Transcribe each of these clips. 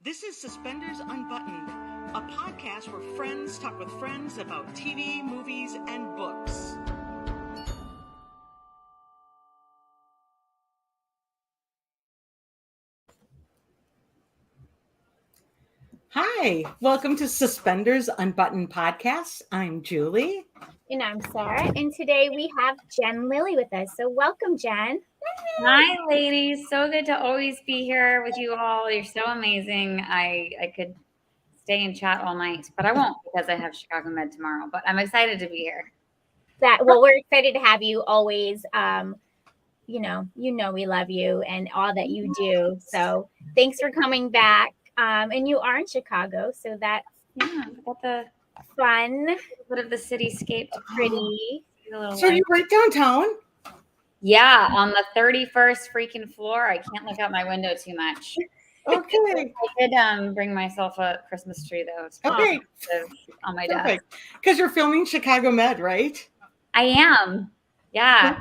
This is Suspenders Unbuttoned, a podcast where friends talk with friends about TV, movies, and books. Hi, welcome to Suspenders Unbuttoned podcast. I'm Julie. And I'm Sarah. And today we have Jen Lilley with us. So welcome, Jen. Hi, ladies. So good to always be here with you all. You're so amazing. I could stay and chat all night, but I won't because I have Chicago Med tomorrow. But I'm excited to be here. We're excited to have you always. You know we love you and all that you do. So thanks for coming back. And you are in Chicago, so that's Got the fun. a bit of the cityscape to Pretty. So you're right downtown? Yeah, on the 31st freaking floor. I can't look out my window too much. Okay. I did bring myself a Christmas tree though. Okay. On my desk. Because you're filming Chicago Med, right? I am. Yeah.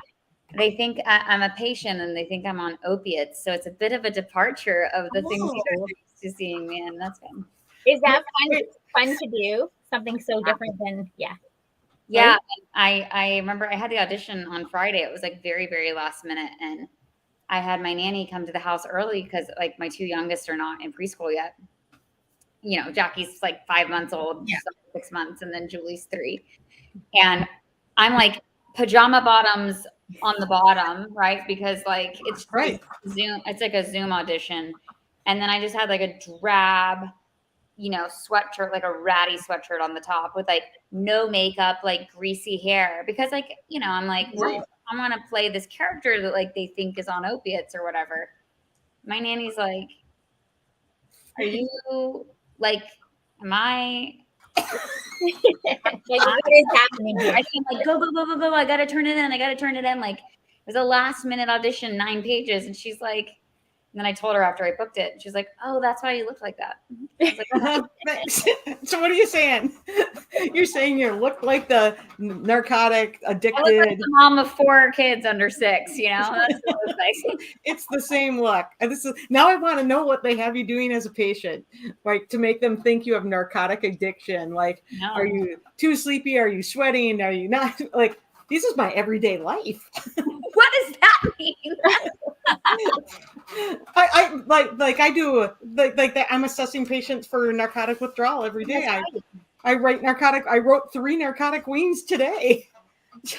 They think I'm a patient and they think I'm on opiates. So it's a bit of a departure of the things you're used to seeing me in. That's fun. Is that fun to do? Something so different than, Yeah. Right? I remember I had the audition on Friday. It was like very, very last minute. And I had my nanny come to the house early because like my two youngest are not in preschool yet. You know, Jackie's like 5 months old, 6 months, and then Julie's 3. And I'm like pajama bottoms on the bottom, right? Because like it's right. Zoom, it's like a Zoom audition. And then I just had like a drab, sweatshirt, like a ratty sweatshirt on the top with like no makeup, like greasy hair. Because like, I'm like, well, I want to play this character that like they think is on opiates or whatever. My nanny's like, are you like, am I what is happening here? I'm like, go. I got to turn it in. Like, it was a last minute audition, 9 pages. And she's like, and then I told her after I booked it, she's like, oh, that's why you look like that. I was like, So what are you saying? You're saying you look like the narcotic addicted. I look like the mom of 4 kids under 6, That's what it looks like. It's the same look. And now I want to know what they have you doing as a patient, like to make them think you have narcotic addiction. Like, No. Are you too sleepy? Are you sweating? Are you not? Like, this is my everyday life. What does that mean? I do like that. I'm assessing patients for narcotic withdrawal every day. I wrote 3 narcotic weans today.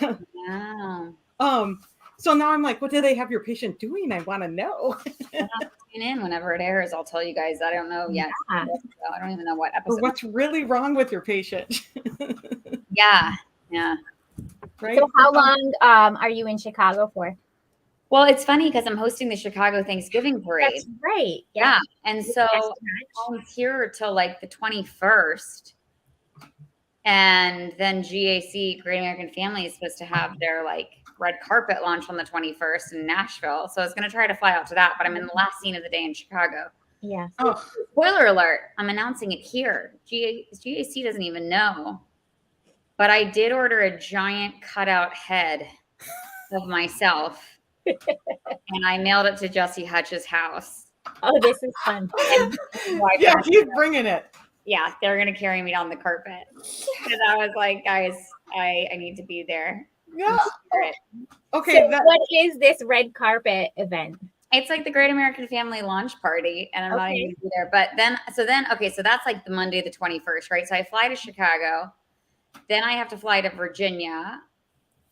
Wow. So now I'm like, what do they have your patient doing? I want to know. I'll tune in whenever it airs. I'll tell you guys. I don't know yet. Yeah. I don't even know what episode. Or what's really wrong with your patient? Yeah. Right. So how long are you in Chicago for? Well, it's funny because I'm hosting the Chicago Thanksgiving Parade. That's right. Yeah. And so I'm here till like the 21st. And then GAC, Great American Family, is supposed to have their like red carpet launch on the 21st in Nashville. So I was going to try to fly out to that, but I'm in the last scene of the day in Chicago. Yeah. Oh. Spoiler alert, I'm announcing it here. GAC doesn't even know. But I did order a giant cutout head of myself. And I mailed it to Jesse Hutch's house. Oh, this is fun. Yeah, he's bringing it. Yeah, they're going to carry me down the carpet. Because I was like, guys, I need to be there. Yeah. Okay. So what is this red carpet event? It's like the Great American Family launch party, and I'm not even going to be there. But so that's like the Monday, the 21st, right? So I fly to Chicago. Then I have to fly to Virginia.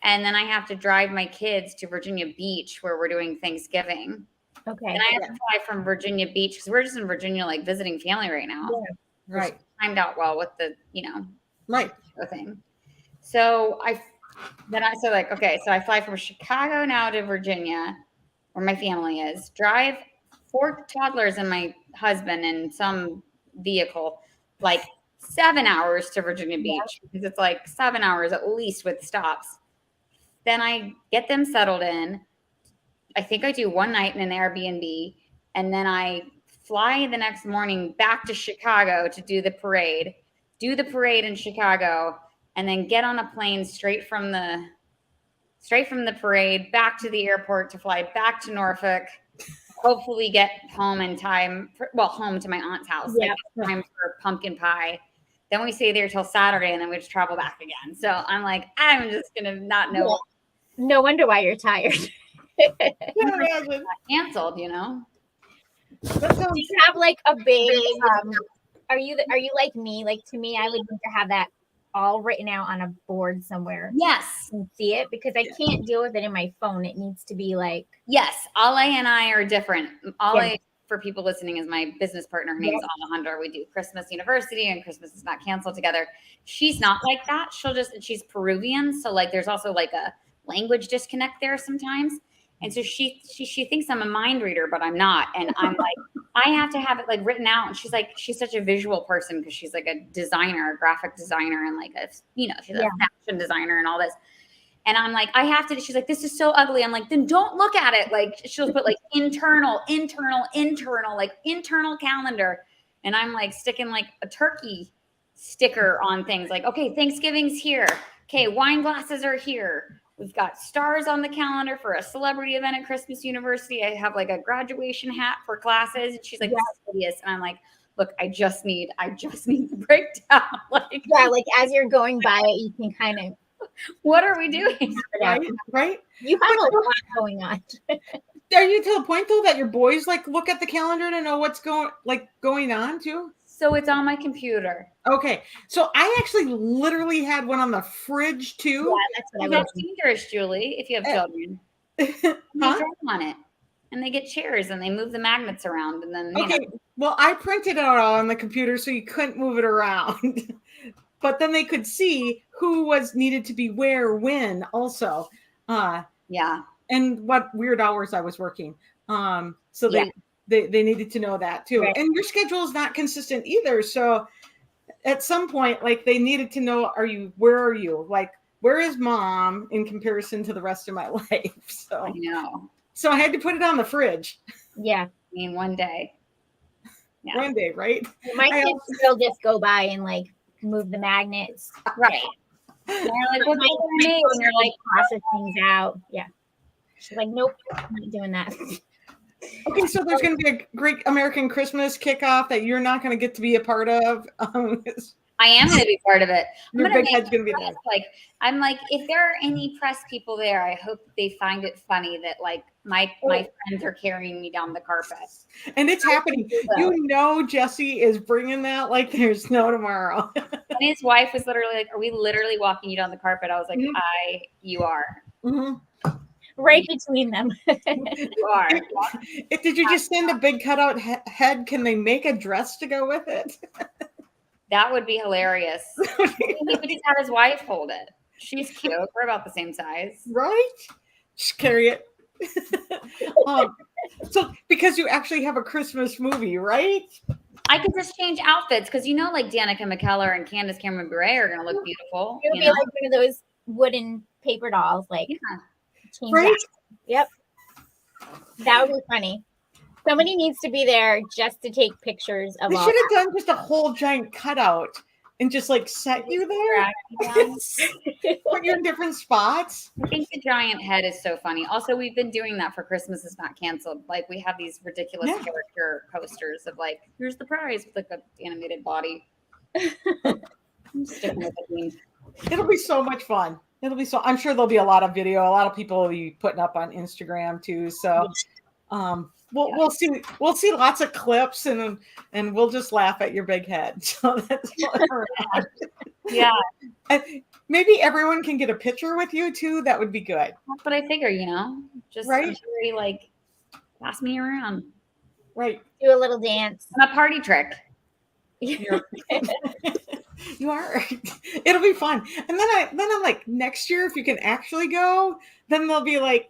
And then I have to drive my kids to Virginia Beach where we're doing Thanksgiving. Okay. And I have to fly from Virginia Beach because we're just in Virginia, like visiting family right now. Yeah. Right. Timed out well with the, right thing. So I fly from Chicago now to Virginia, where my family is. Drive 4 toddlers and my husband in some vehicle, like 7 hours to Virginia Beach because it's like 7 hours at least with stops. Then I get them settled in. I think I do 1 night in an Airbnb, and then I fly the next morning back to Chicago to do the parade in Chicago, and then get on a plane straight from the parade back to the airport to fly back to Norfolk, hopefully get home in time. Home to my aunt's house, like in time for pumpkin pie. Then we stay there till Saturday, and then we just travel back again. So I'm like, I'm just gonna not know. Yeah. No wonder why you're tired. Canceled, you know. Do you have like a big? Are you like me? Like to me, I would need to have that all written out on a board somewhere. Yes, and see it because I can't deal with it in my phone. It needs to be like Ale and I are different. Ale, for people listening, is my business partner. Her name's Alejandra. We do Christmas University and Christmas is Not Canceled together. She's not like that. She's Peruvian, so like there's also like a language disconnect there sometimes. And so she thinks I'm a mind reader, but I'm not. And I'm like, I have to have it like written out. And she's like, she's such a visual person because she's like a designer, a graphic designer, and like she's a fashion designer and all this. And I'm like, I have to. She's like, this is so ugly. I'm like, then don't look at it. Like she'll put like internal, like internal calendar. And I'm like sticking like a turkey sticker on things. Like, okay, Thanksgiving's here. Okay, wine glasses are here. We've got stars on the calendar for a celebrity event at Christmas University. I have like a graduation hat for classes. And she's like, this is hideous. And I'm like, look, I just need the breakdown. Like, like as you're going by it, you can kind of, what are we doing? Right? You have a lot going on. Are you to the point though that your boys like look at the calendar to know what's going on too? So it's on my computer. Okay. So I actually literally had one on the fridge too. Yeah, that's what that's dangerous, Julie, if you have children. They draw on it. And they get chairs and they move the magnets around and then Well, I printed it out on the computer so you couldn't move it around. But then they could see who was needed to be where when also. And what weird hours I was working. So they needed to know that too. Right. And your schedule is not consistent either. So at some point, like they needed to know, where are you? Like, where is mom in comparison to the rest of my life? So I know. So I had to put it on the fridge. Yeah. I mean, one day. Yeah. One day, right? My kids will just go by and like move the magnets. Right. And you're like, what's my name? And you're like, process things out. Yeah. She's like, nope, I'm not doing that. Okay, so there's going to be a great American Christmas kickoff that you're not going to get to be a part of. I am going to be part of it. Your big head's going to be there. Like, I'm like, if there are any press people there, I hope they find it funny that like my friends are carrying me down the carpet. And it's happening. You know, Jesse is bringing that like there's no tomorrow. And his wife was literally like, "Are we literally walking you down the carpet?" I was like, "You are." Mm-hmm. Right between them. You are. Did you just send a big cutout head? Can they make a dress to go with it? That would be hilarious. He would just have his wife hold it. She's cute. We're about the same size. Right? Just carry it. So because you actually have a Christmas movie, right? I could just change outfits because like Danica McKellar and Candace Cameron Bure are going to look beautiful. It would be like one of those wooden paper dolls, like right? Yep. That would be funny. Somebody needs to be there just to take pictures of. They should have done just a whole giant cutout and just like set you there. Put you in different spots. I think the giant head is so funny. Also, we've been doing that for Christmas is Not Canceled. Like we have these ridiculous character posters of like, here's the prize with like an animated body. I'm sticking with it. It'll be so much fun. I'm sure there'll be a lot of video. A lot of people will be putting up on Instagram too. So we'll see lots of clips and we'll just laugh at your big head. So that's yeah. And maybe everyone can get a picture with you too. That would be good. That's what I figure, just right. Very, like pass me around. Right. Do a little dance. I'm a party trick. You are. It'll be fun. And then I'm like, next year, if you can actually go, then they'll be like.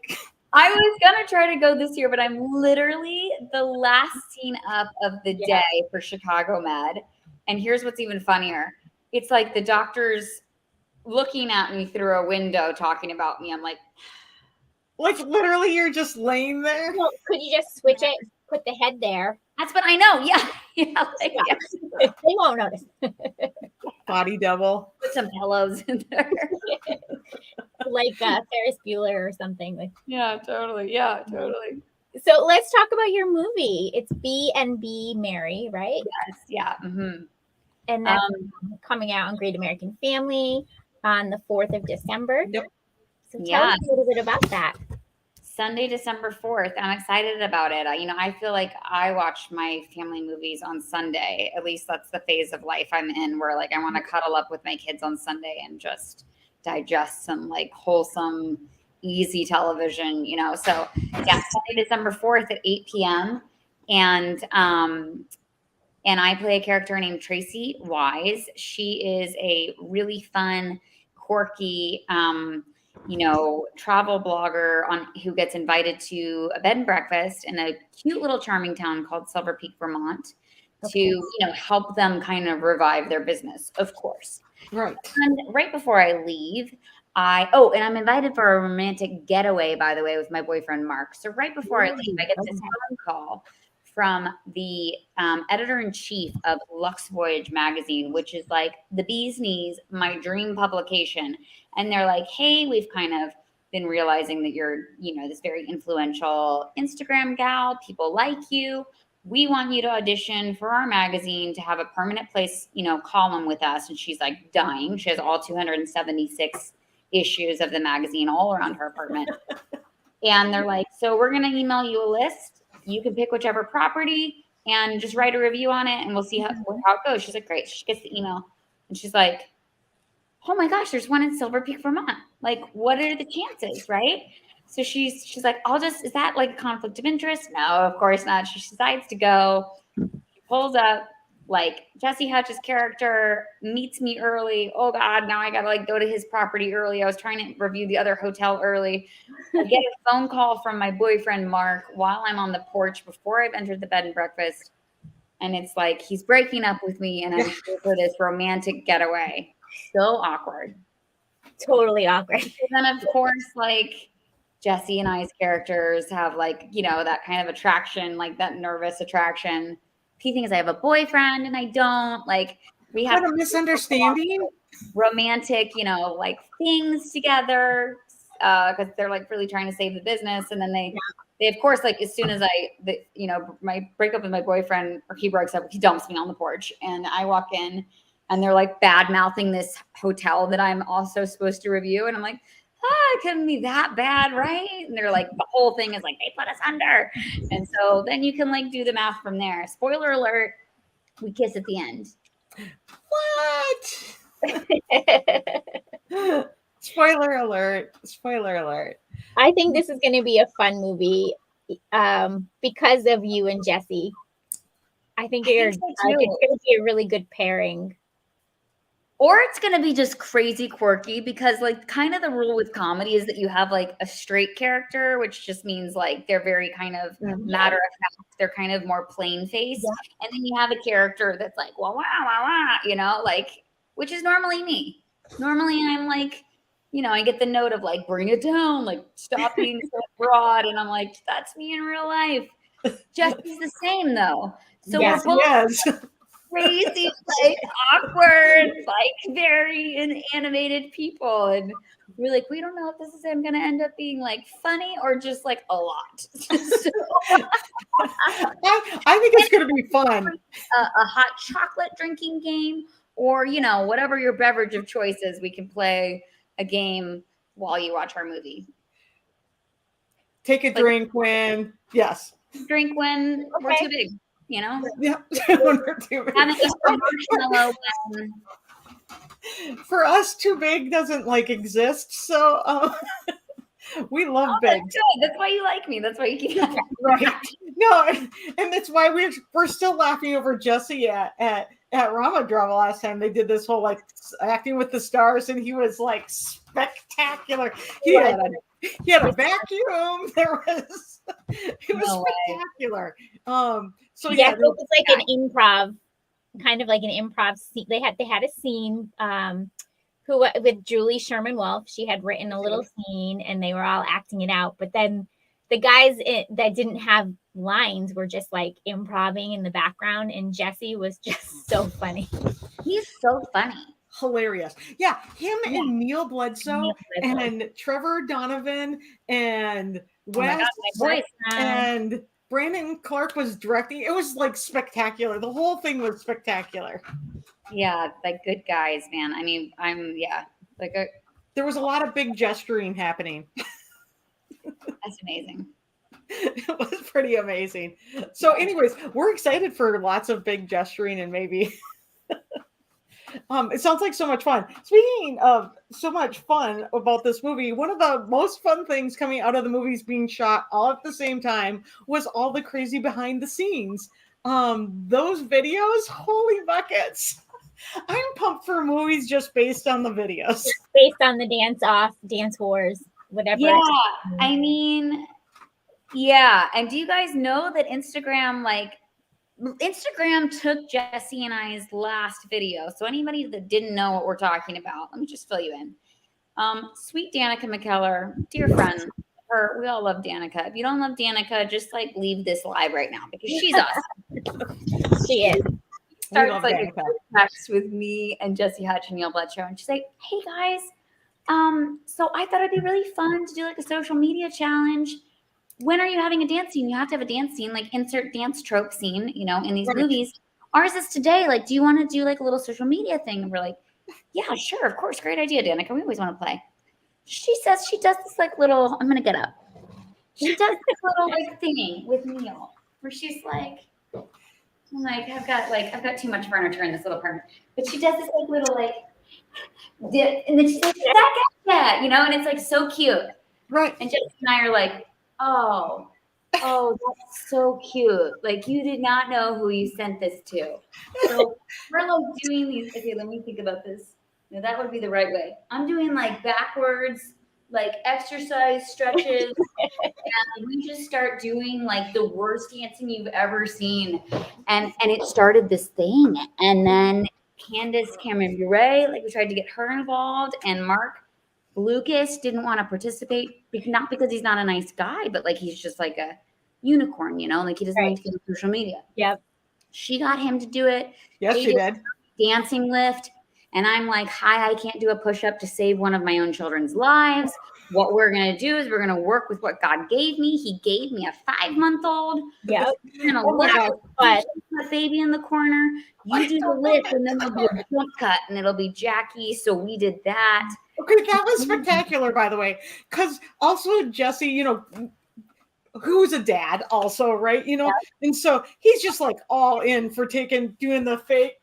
I was gonna try to go this year, but I'm literally the last scene up of the day for Chicago Med. And here's what's even funnier. It's like the doctor's looking at me through a window talking about me. I'm like literally you're just laying there. Well, could you just switch it? Put the head there. That's what I know. Yeah. They won't notice. Body double. Put some pillows in there. Like Ferris Bueller or something. Yeah, totally. So let's talk about your movie. It's B&B Mary, right? Yes, yeah. Mm-hmm. And that's coming out on Great American Family on the 4th of December. Yep. So tell us a little bit about that. Sunday, December 4th. I'm excited about it. I feel like I watch my family movies on Sunday. At least that's the phase of life I'm in where like I want to cuddle up with my kids on Sunday and just digest some like wholesome, easy television, So yeah, Sunday, December 4th at 8 p.m. And I play a character named Tracy Wise. She is a really fun, quirky, travel blogger who gets invited to a bed and breakfast in a cute little charming town called Silver Peak, Vermont, to help them kind of revive their business, of course. Right. And right before I leave, and I'm invited for a romantic getaway, by the way, with my boyfriend Mark. So right before I leave, I get this phone call from the editor-in-chief of Lux Voyage magazine, which is like the bee's knees, my dream publication. And they're like, hey, we've kind of been realizing that you're, this very influential Instagram gal. People like you. We want you to audition for our magazine to have a permanent place, column with us. And she's like dying. She has all 276 issues of the magazine all around her apartment. And they're like, so we're going to email you a list. You can pick whichever property and just write a review on it, and we'll see how it goes. She's like, great. She gets the email, and she's like, oh my gosh, there's one in Silver Peak, Vermont. Like, what are the chances, right? So she's like, is that like a conflict of interest? No, of course not. She decides to go. She pulls up. Like Jesse Hutch's character meets me early. Oh God, now I gotta like go to his property early. I was trying to review the other hotel early. I get a phone call from my boyfriend Mark while I'm on the porch before I've entered the bed and breakfast. And it's like he's breaking up with me and I'm here for this romantic getaway. So awkward. Totally awkward. And then of course, like Jesse and I's characters have like, that kind of attraction, like that nervous attraction. He thinks I have a boyfriend and I don't. Like we have a misunderstanding. Romantic, like things together because they're like really trying to save the business. And then they of course, like as soon as my break up with my boyfriend or he breaks up, he dumps me on the porch and I walk in and they're like bad mouthing this hotel that I'm also supposed to review. And I'm like, it couldn't be that bad, right? And they're like, the whole thing is like, they put us under. And so then you can like do the math from there. Spoiler alert, we kiss at the end. What? Spoiler alert. Spoiler alert. I think this is going to be a fun movie because of you and Jesse. I think it's going to be a really good pairing. Or it's going to be just crazy quirky because like kind of the rule with comedy is that you have like a straight character, which just means like they're very kind of matter of fact. They're kind of more plain faced. Yeah. And then you have a character that's like, well, wow, like, which is normally me. Normally I'm like, I get the note of like, bring it down, like stop being so broad. And I'm like, that's me in real life. Jesse's the same though. So we're both crazy, like awkward, like very animated people, and we're like, we don't know if this is going to end up being like funny or just like a lot. So, I think it's going to be fun. A hot chocolate drinking game, or whatever your beverage of choice is, we can play a game while you watch our movie. Take a drink when drink when we're too big. Yeah. For us, too big doesn't like exist. So we love big. That's why you like me. That's why you keep right. No, and that's why we're still laughing over Jesse at Rama Drama last time. They did this whole like acting with the stars, and he was like spectacular. He had a vacuum. It was spectacular. So it was like an improv, kind of like an improv scene. They had a scene with Julie Sherman Wolf. She had written a little scene and they were all acting it out. But then the guys that didn't have lines were just like improving in the background. And Jesse was just so funny. He's so funny. Hilarious. Yeah. Him and Neil Bledsoe and Trevor Donovan and Wes, my voice. and Brandon Clark was directing. It was like spectacular. The whole thing was spectacular. Yeah, like good guys, man. I mean, there was a lot of big gesturing happening. That's amazing. It was pretty amazing. So, anyways, we're excited for lots of big gesturing and maybe. It sounds like so much fun. Speaking of so much fun about this movie, one of the most fun things coming out of the movies being shot all at the same time was all the crazy behind the scenes. Those videos, holy buckets. I'm pumped for movies just based on the videos. Based on the dance wars, whatever. Yeah, I mean, yeah. And do you guys know that Instagram took Jesse and I's last video? So anybody that didn't know what we're talking about, let me just fill you in. Sweet Danica McKellar, dear friend, we all love Danica. If you don't love Danica, just like leave this live right now because she's awesome. She is. Starts like a text with me and Jesse Hutch and Neil Bledsoe, and she's like, "Hey guys, so I thought it'd be really fun to do like a social media challenge. When are you having a dance scene? You have to have a dance scene, like insert dance trope scene, in these movies. Ours is today. Like, do you want to do like a little social media thing?" And we're like, "Yeah, sure, of course, great idea, Danica. We always want to play." She says she does this like little. I'm gonna get up. She does this little like thing with Neil where she's like. I'm like, I've got too much furniture in this little apartment. But she does this like little like dip, and then she's like, that, and it's like so cute. Right. And Jesse and I are like, oh, that's so cute. Like you did not know who you sent this to. So we're like doing these. Okay, let me think about this. No, that would be the right way. I'm doing like backwards, like exercise stretches. And we just start doing like the worst dancing you've ever seen. And it started this thing. And then Candace Cameron Bure, like we tried to get her involved. And Mark Lucas didn't want to participate, not because he's not a nice guy, but like he's just like a unicorn, like he doesn't like to get on social media. Yep. She got him to do it. Yes, she did. Dancing lift. And I'm like, hi, I can't do a push-up to save one of my own children's lives. What we're going to do is we're going to work with what God gave me. He gave me a 5-month-old. Yep. We're going to lift that baby in the corner. You do the lift, and then there'll be a jump cut, and it'll be Jackie. So we did that. Okay, that was spectacular, by the way. Because also Jesse, who's a dad also, right? And so he's just like all in for doing the fake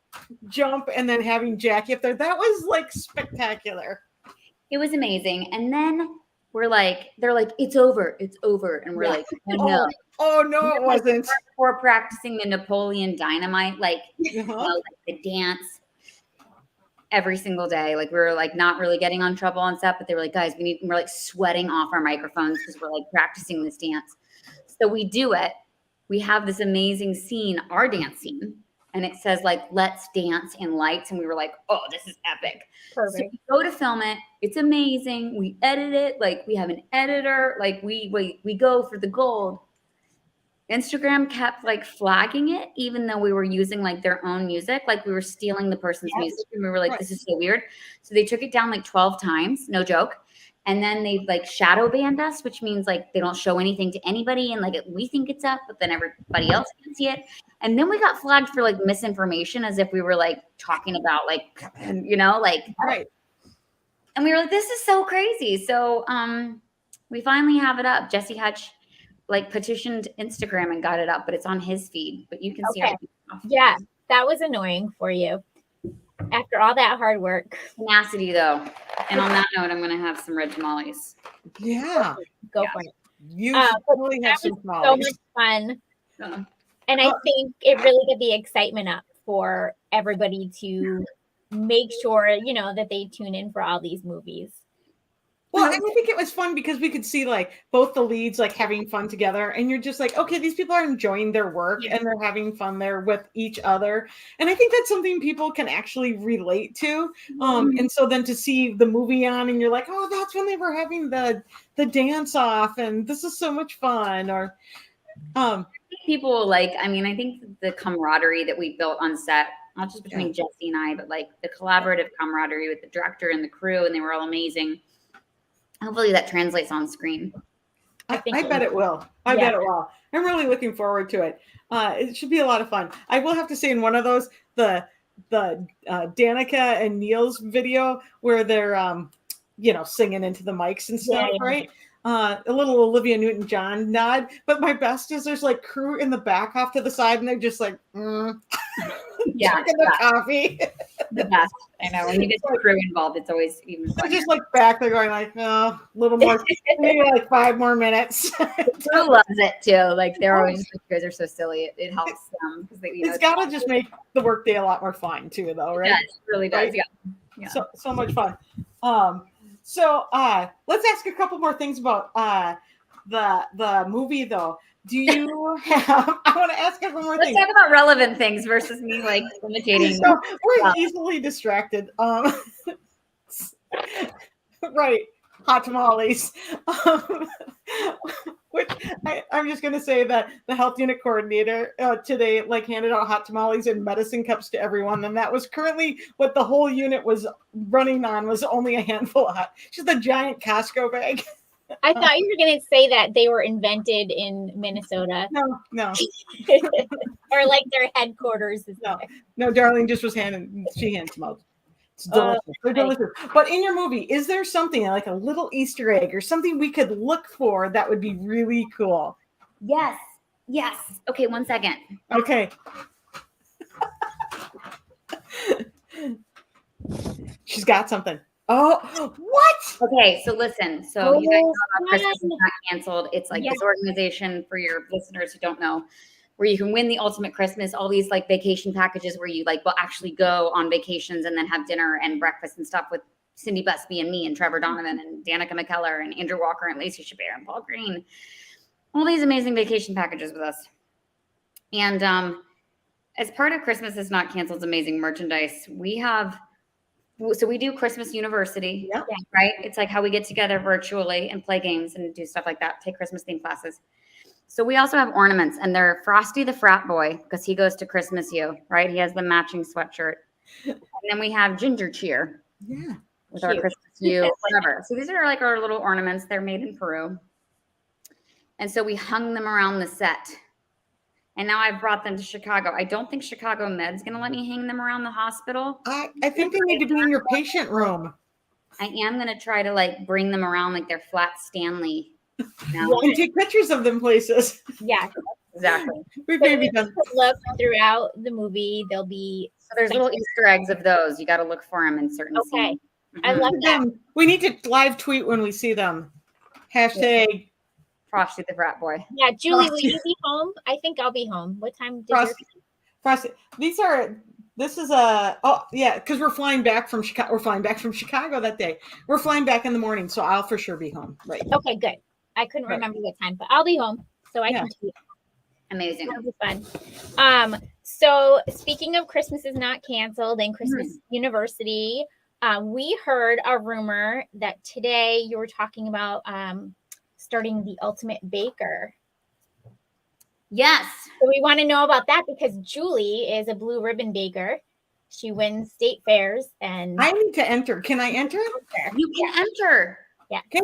jump and then having Jackie up there. That was like spectacular. It was amazing. And then they're like, it's over. And we're like, oh no. Oh no, it wasn't. We're practicing the Napoleon Dynamite, like the dance every single day. Like we were like not really getting on trouble on set, but they were like, guys, we're like sweating off our microphones because we're like practicing this dance. So we do it. We have this amazing scene, our dance scene. And it says like, let's dance in lights. And we were like, oh, this is epic. Perfect. So we go to film it. It's amazing. We edit it. Like we have an editor. Like we go for the gold. Instagram kept like flagging it, even though we were using like their own music. Like we were stealing the person's music. And we were like, this is so weird. So they took it down like 12 times. No joke. And then they like shadow banned us, which means like they don't show anything to anybody. And like we think it's up, but then everybody else can see it. And then we got flagged for like misinformation as if we were like talking about like, right. And we were like, this is so crazy. So we finally have it up. Jesse Hutch like petitioned Instagram and got it up, but it's on his feed, but you can see it. Yeah, that was annoying for you. After all that hard work. Tenacity, though. And on that note, I'm going to have some red tamales. Yeah. Go for it. You really have some tamales. So much fun. And I think it really get the excitement up for everybody to make sure, that they tune in for all these movies. Well, and I think it was fun because we could see like both the leads like having fun together, and you're just like, okay, these people are enjoying their work and they're having fun there with each other. And I think that's something people can actually relate to. And so then to see the movie on and you're like, oh, that's when they were having the dance off and this is so much fun. Or people like, I think the camaraderie that we built on set, not just between Jesse and I, but like the collaborative camaraderie with the director and the crew, and they were all amazing. Hopefully that translates on screen. I bet it will. I bet it will. I'm really looking forward to it. It should be a lot of fun. I will have to say, in one of those, the Danica and Neil's video where they're singing into the mics and stuff, right? A little Olivia Newton-John nod, but my best is there's like crew in the back off to the side, and they're just like, drinking the coffee. The best. I know when you get the crew involved, it's always even funnier. They're just like back. They're going like, a little more, maybe like 5 more minutes. Who loves it too? Like they're always, you guys are so silly. It helps them because it's gotta just make the workday a lot more fun too, though, right? Yes, it really does. Right? Yeah. So much fun. So let's ask a couple more things about the movie, though. Do you have? I want to ask a couple more things. Let's talk about relevant things versus me like imitating. So we're easily distracted. Right, hot tamales. Which I'm just going to say that the health unit coordinator today handed out hot tamales and medicine cups to everyone, and that was currently what the whole unit was running on, was only a handful of just a giant Costco bag. I thought you were going to say that they were invented in Minnesota. No. Or like their headquarters is No, Darlene just she hands them out. It's delicious. They're delicious. But in your movie, is there something like a little Easter egg or something we could look for that would be really cool? Yes. Okay, 1 second. Okay. She's got something. Oh, what? Okay, so listen. So you guys know about Christmas is Not Canceled. It's like this organization, for your listeners who don't know, where you can win the ultimate Christmas, all these like vacation packages where you will actually go on vacations and then have dinner and breakfast and stuff with Cindy Busby and me and Trevor Donovan and Danica McKellar and Andrew Walker and Lacey Chabert and Paul Green. All these amazing vacation packages with us. And as part of Christmas is Not Canceled's amazing merchandise, we do Christmas University, right? It's like how we get together virtually and play games and do stuff like that, take Christmas themed classes. So we also have ornaments, and they're Frosty the Frat Boy, because he goes to Christmas U, right? He has the matching sweatshirt. And then we have Ginger Cheer. Yeah. With our Christmas U, whatever. So these are like our little ornaments. They're made in Peru. And so we hung them around the set. And now I've brought them to Chicago. I don't think Chicago Med's going to let me hang them around the hospital. I think they need to be in your patient room. I am going to try to bring them around like they're flat Stanley. And take pictures of them places. Yeah, exactly. We've maybe done. Look throughout the movie. There'll be there's little Easter eggs of those. You got to look for them in certain scenes. I love that. We need to live tweet when we see them. Hashtag Frosty the Frat Boy. Yeah, Julie, will you be home? I think I'll be home. What time? Frosty. This is because we're flying back from Chicago. We're flying back from Chicago that day. We're flying back in the morning, so I'll for sure be home. Right. Okay, good. I couldn't remember what time, but I'll be home, so I can tweet. Amazing. That'll be fun. So speaking of Christmas is Not Canceled and Christmas University, we heard a rumor that today you were talking about starting the Ultimate Baker. Yes. So we want to know about that because Julie is a blue ribbon baker. She wins state fairs, and I need to enter. Can I enter? You can enter. Yeah. So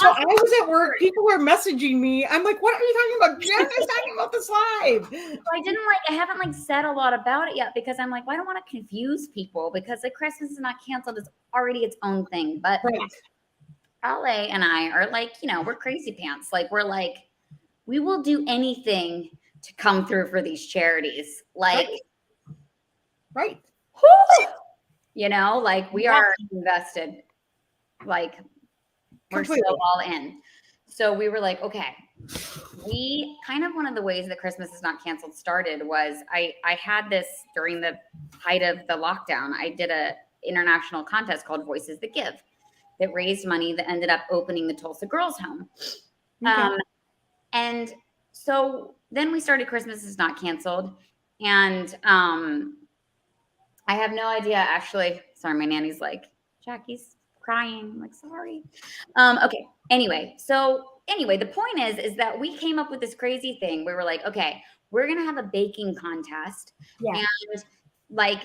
I was at work. People were messaging me. I'm like, what are you talking about? Jen is talking about this live. So I haven't said a lot about it yet because I'm like, well, I don't want to confuse people because the Christmas is Not Canceled is already its own thing. But LA and I are we're crazy pants. We will do anything to come through for these charities. Right. We are invested. We're still all in. So we were like, okay, we kind of, one of the ways that Christmas is Not Canceled started was I had this during the height of the lockdown. I did a international contest called Voices That Give that raised money that ended up opening the Tulsa Girls Home. Okay. And so then we started Christmas is Not Canceled. And I have no idea, actually. Sorry, my nanny's like, Jackie's crying. I'm like, sorry. Okay. Anyway, the point is that we came up with this crazy thing. We were like, okay, we're going to have a baking contest. Yeah. And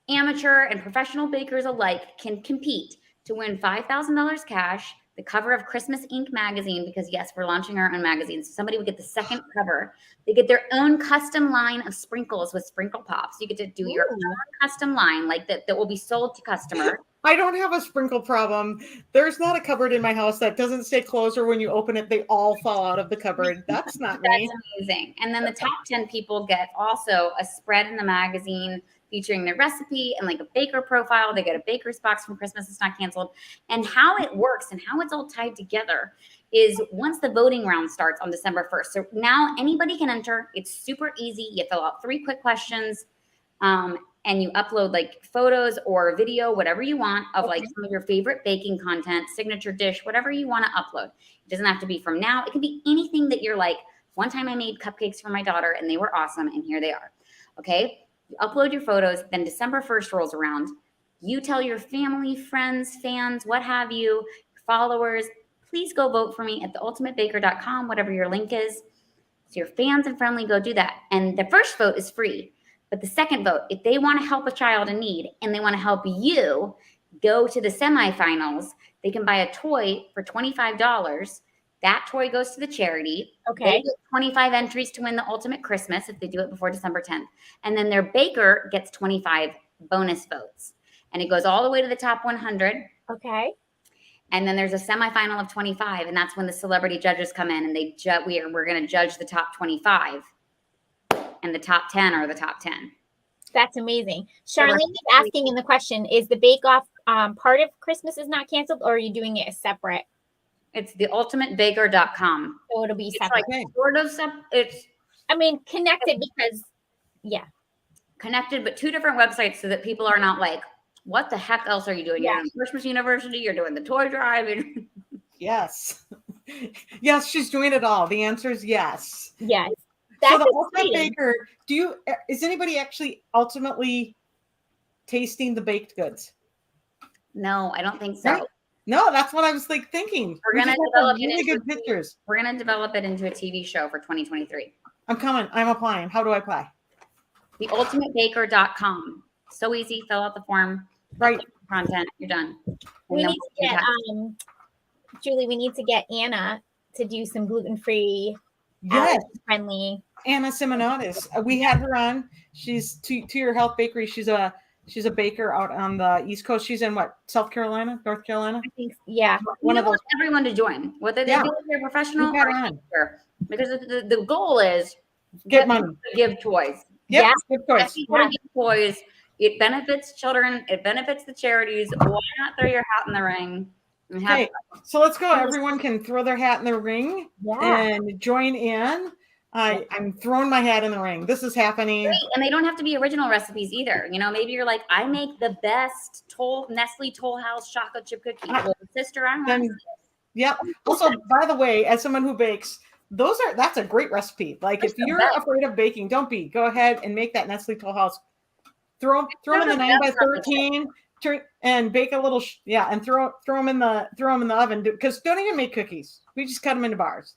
amateur and professional bakers alike can compete to win $5,000 cash. the cover of Christmas Inc. magazine, because yes, we're launching our own magazine. So somebody would get the second cover. They get their own custom line of sprinkles with sprinkle pops. You get to do your own custom line like that will be sold to customers. I don't have a sprinkle problem. There's not a cupboard in my house that doesn't stay closed, or when you open it, they all fall out of the cupboard. That's not me. That's amazing. And then the top 10 people get also a spread in the magazine featuring their recipe and like a baker profile. They get a baker's box from Christmas Is Not Canceled. And how it works and how it's all tied together is once the voting round starts on December 1st. So now anybody can enter. It's super easy. You fill out 3 quick questions. And you upload like photos or video, whatever you want of like some of your favorite baking content, signature dish, whatever you want to upload. It doesn't have to be from now. It can be anything that you're like, one time I made cupcakes for my daughter and they were awesome. And here they are. Okay. You upload your photos. Then December 1st rolls around. You tell your family, friends, fans, what have you, followers, please go vote for me at theultimatebaker.com, whatever your link is. So your fans and friendly go do that. And the first vote is free. But the second vote, if they want to help a child in need and they want to help you go to the semifinals, they can buy a toy for $25. That toy goes to the charity. Okay. They get 25 entries to win the ultimate Christmas if they do it before December 10th. And then their baker gets 25 bonus votes. And it goes all the way to the top 100. Okay. And then there's a semifinal of 25. And that's when the celebrity judges come in and we're going to judge the top 25. And the top 10 are the top 10. That's amazing. Charlene is asking in the question, is the Bake Off part of Christmas Is Not Canceled, or are you doing it separate? It's theultimatebaker.com. So it'll be separate. Like sort of it's connected because, yeah. Connected, but 2 different websites so that people are not like, what the heck else are you doing? Yeah. You're doing Christmas University, you're doing the toy drive. Yes. Yes, she's doing it all. The answer is yes. Yes. So the Ultimate Baker, is anybody actually ultimately tasting the baked goods? No, I don't think so. Right? No, that's what I was like thinking. We're going to develop really good pictures. We're going to develop it into a TV show for 2023. I'm coming. I'm applying. How do I apply? Theultimatebaker.com. So easy. Fill out the form. Right. Content. You're done. We need to get Julie. We need to get Anna to do some gluten-free, friendly. Anna Simonatis. We had her on. She's to your health bakery. She's a baker out on the East Coast. She's in what? South Carolina, North Carolina. I think, yeah. One of those. Everyone to join, whether they do it they're professional or amateur, because the goal is get money, give toys. Yep, yeah, give toys. Give toys. It benefits children. It benefits the charities. Why not throw your hat in the ring? Okay, so let's go. Everyone can throw their hat in the ring and join in. I'm throwing my hat in the ring. This is happening. Great. And they don't have to be original recipes either. You know, maybe you're like, I make the best Nestle Toll House chocolate chip cookie. Well, sister, I'm Yep. Also, by the way, as someone who bakes, that's a great recipe. Like if you're afraid of baking, don't be. Go ahead and make that Nestle Toll House. Throw them in the 9x13 and bake a little and throw them in the oven, because don't even make cookies. We just cut them into bars.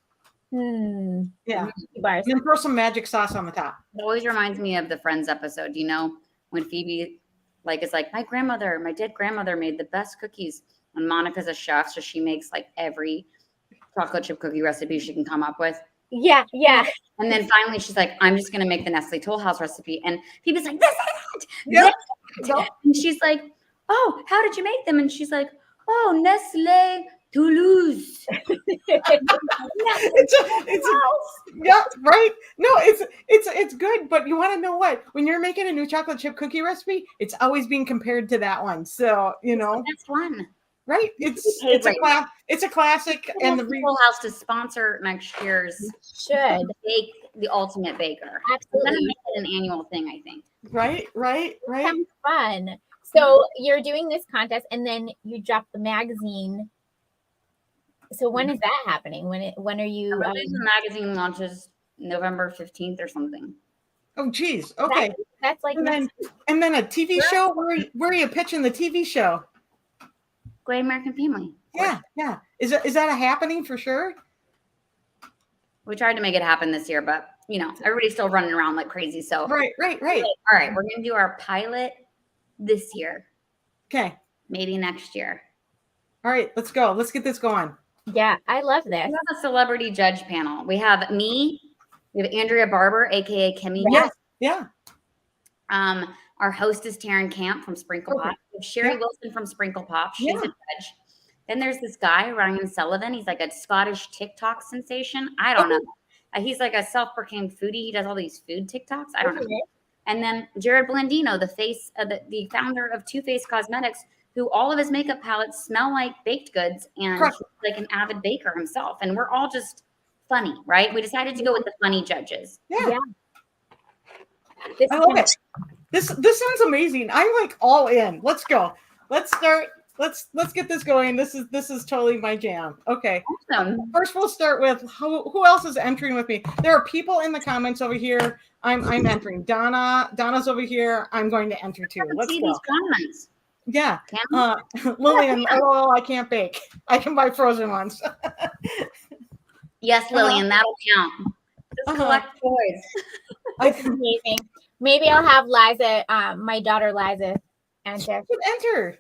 Yeah, bars. And then throw some magic sauce on the top. It always reminds me of the Friends episode. You know, when Phoebe is like, my dead grandmother made the best cookies. And Monica's a chef, so she makes like every chocolate chip cookie recipe she can come up with. Yeah. And then finally she's like, I'm just gonna make the Nestle Toll House recipe. And Phoebe's like, this is it. Yep. And she's like, oh, how did you make them? And she's like, oh, Nestle Toulouse. Right. No, it's good, but you want to know what? When you're making a new chocolate chip cookie recipe, it's always being compared to that one. So that's fun, right? It's a classic, and the Toll House to sponsor next year's should bake the Ultimate Baker. Absolutely, we're gonna make it an annual thing, I think. Right. Sounds fun. So you're doing this contest, and then you drop the magazine. So when is that happening? When are you? The magazine launches November 15th or something. Oh, geez. Okay. That's like and then a TV show. Where are you pitching the TV show? Great American Family. Yeah. Is that a happening for sure? We tried to make it happen this year, but everybody's still running around like crazy. So right. All right, we're gonna do our pilot this year. Okay. Maybe next year. All right, let's go. Let's get this going. Yeah, I love this. We have a celebrity judge panel. We have me. We have Andrea Barber, aka Kimmy. Yes. Yeah. Our host is Taryn Camp from Sprinkle Pop. We have Sherry Wilson from Sprinkle Pop. She's a judge. Then there's this guy, Ryan Sullivan. He's like a Scottish TikTok sensation. I don't know. He's like a self-proclaimed foodie. He does all these food TikToks. I don't know. And then Jared Blandino, the founder of Too Faced Cosmetics, who all of his makeup palettes smell like baked goods, and he's like an avid baker himself. And we're all just funny, right? We decided to go with the funny judges. Yeah. I love it. This sounds amazing. I'm like all in. Let's go. Let's start. Let's get this going. This is totally my jam. Okay. Awesome. First, we'll start with who else is entering with me. There are people in the comments over here. I'm entering. Donna's over here. I'm going to enter too. Let's see go. These comments. Yeah. Lillian, oh, I can't bake. I can buy frozen ones. Yes, Lillian, that'll count. Just collect toys. That's amazing. Maybe I'll have Liza, my daughter Liza, enter. Enter.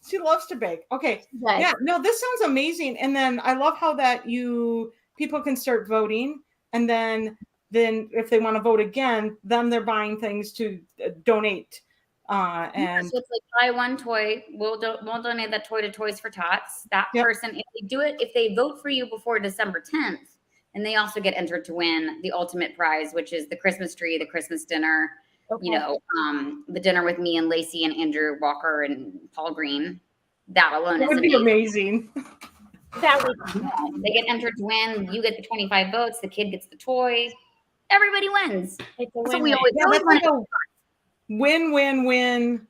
She loves to bake. Okay. Good. Yeah. No, this sounds amazing. And then I love how that people can start voting, and then if they want to vote again, then they're buying things to donate. And so it's like buy one toy. We'll donate that toy to Toys for Tots. That person, if they vote for you before December 10th, and they also get entered to win the ultimate prize, which is the Christmas tree, the Christmas dinner. Okay. The dinner with me and Lacey and Andrew Walker and Paul Green. That alone would be amazing. That would. They get entered to win. You get the 25 votes. The kid gets the toy. Everybody wins. It's a win. We always like a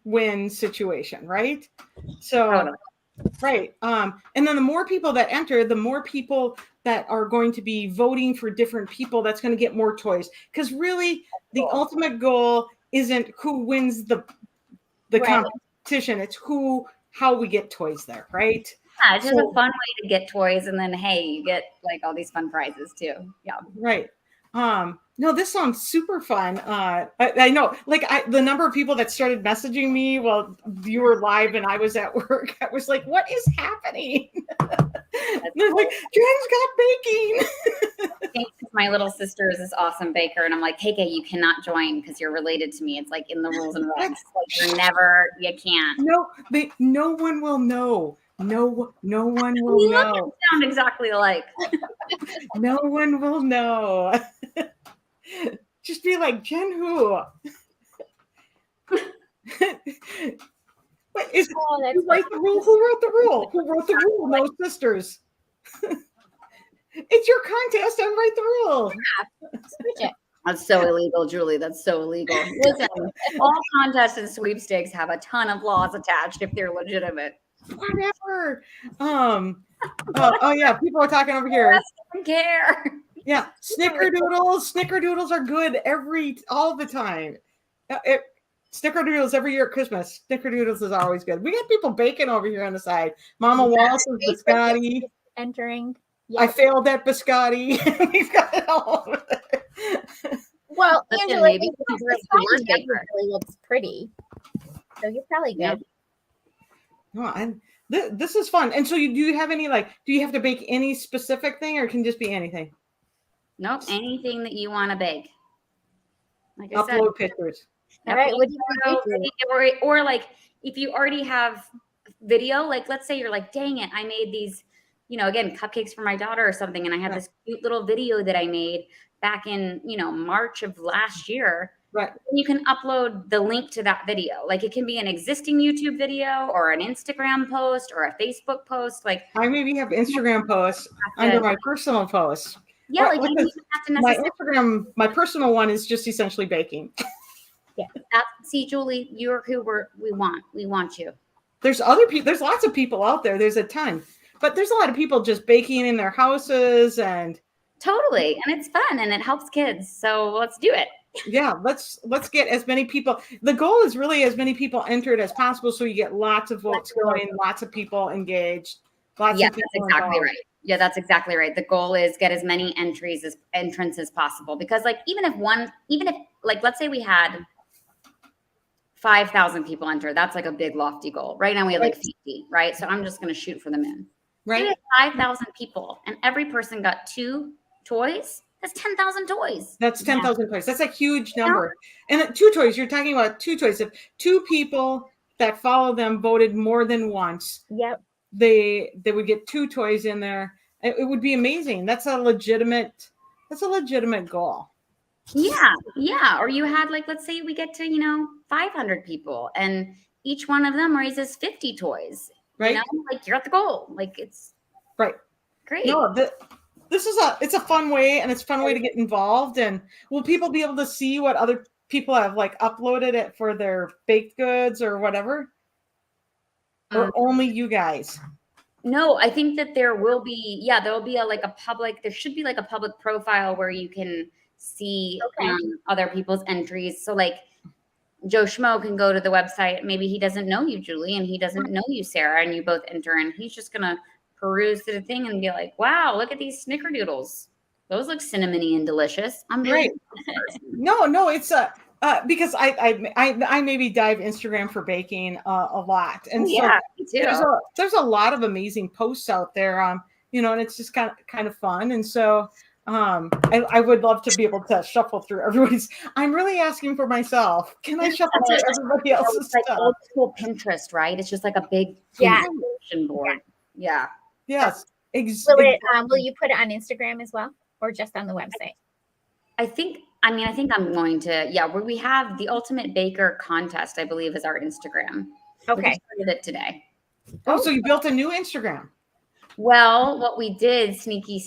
win situation, right? So, totally. Right. And then the more people that enter, the more people that are going to be voting for different people, that's going to get more toys. Because really, the ultimate goal isn't who wins the competition. It's how we get toys there, right? Yeah, it's just a fun way to get toys, and then hey, you get like all these fun prizes too. Yeah. Right. No, this sounds super fun. I know, like the number of people that started messaging me while you were live and I was at work, I was like, what is happening? They're like, Jen's got baking. My little sister is this awesome baker, and I'm like, KK, you cannot join because you're related to me. It's like in the rules and regs. Like you can't. No one will know. No one will know. Sound exactly alike. No one will know. Just be like, Jen who? What is who wrote the rule? Who wrote the rule? Who wrote the rule? No sisters. It's your contest. I write the rule. Yeah. That's so illegal, Julie. That's so illegal. Listen, all contests and sweepstakes have a ton of laws attached if they're legitimate. Whatever. Yeah, people are talking over here. I don't care. Yeah, Snickerdoodles are good all the time. Snickerdoodles every year at Christmas. Snickerdoodles is always good. We got people baking over here on the side. Mama Walsh is biscotti. Entering. Yes. I failed at biscotti. We've got it all over there. Well, Angela, really looks pretty. So you're probably good. Yeah. No, this is fun. And so do you have any, do you have to bake any specific thing, or can just be anything? Nope, anything that you want to bake. Like I upload said, pictures. All right. Or like if you already have video, like let's say you're like, dang it, I made these, again, cupcakes for my daughter or something, and I had this cute little video that I made back in, March of last year. Right. You can upload the link to that video. Like it can be an existing YouTube video or an Instagram post or a Facebook post. Like I maybe have Instagram posts under my personal posts. Yeah, like you don't even have to necessarily. My personal one is just essentially baking. Yeah. See, Julie, you're who we want. We want you. There's other people. There's lots of people out there. There's a ton, but there's a lot of people just baking in their houses and. Totally, and it's fun and it helps kids. So let's do it. Yeah, let's get as many people. The goal is really as many people entered as possible, so you get lots of votes going, lots of people engaged. That's exactly right. Yeah, that's exactly right. The goal is get as many entrants as possible, because like even if let's say we had 5,000 people enter. That's like a big lofty goal. Right now we have like 50, right? So I'm just going to shoot for the moon. Right. We had 5,000 people and every person got 2 toys. That's 10,000 toys. That's 10,000 toys. That's a huge number. And 2 toys, you're talking about 2 toys. If 2 people that follow them voted more than once, yep, they would get 2 toys in there. It would be amazing. That's a legitimate goal. Yeah. Or you had like, let's say we get to, 500 people and each one of them raises 50 toys. Right. Like you're at the goal. Like it's right. Great. No, it's a fun way, and it's a fun way to get involved. And will people be able to see what other people have like uploaded it for their baked goods or whatever? Or only you guys? No, I think that there will be, there'll be there should be like a public profile where you can see other people's entries. So like Joe Schmo can go to the website. Maybe he doesn't know you, Julie, and he doesn't know you, Sarah, and you both enter, and he's just going to peruse through the thing and be like, wow, look at these snickerdoodles. Those look cinnamony and delicious. I'm really No, it's because I maybe dive Instagram for baking a lot, and so me too. There's a lot of amazing posts out there, and it's just kind of fun, and so I would love to be able to shuffle through everybody's. I'm really asking for myself. Can I shuffle through everybody else's like stuff? Old school Pinterest, right? It's just like a big vision board. Yeah. Yes. Will you put it on Instagram as well, or just on the website? I think I'm going to, where we have the Ultimate Baker Contest, I believe, is our Instagram. Okay. We started it today. Oh, so you built a new Instagram. Well, what we did, sneaky,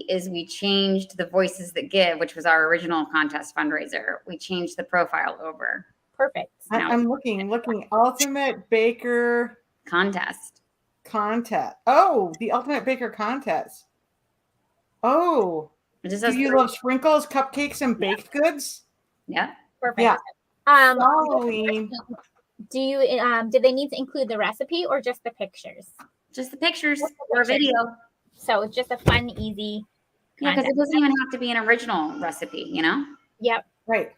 is we changed the Voices That Give, which was our original contest fundraiser. We changed the profile over. Perfect. I'm looking, Ultimate Baker Contest. Oh, the Ultimate Baker Contest. Oh, do you love sprinkles, cupcakes, and baked goods? Yeah. Perfect. Yeah. Halloween. Do you do they need to include the recipe or just the pictures? Just the pictures or a video. So it's just a fun, easy. Yeah, because it doesn't even have to be an original recipe, Yep. Right.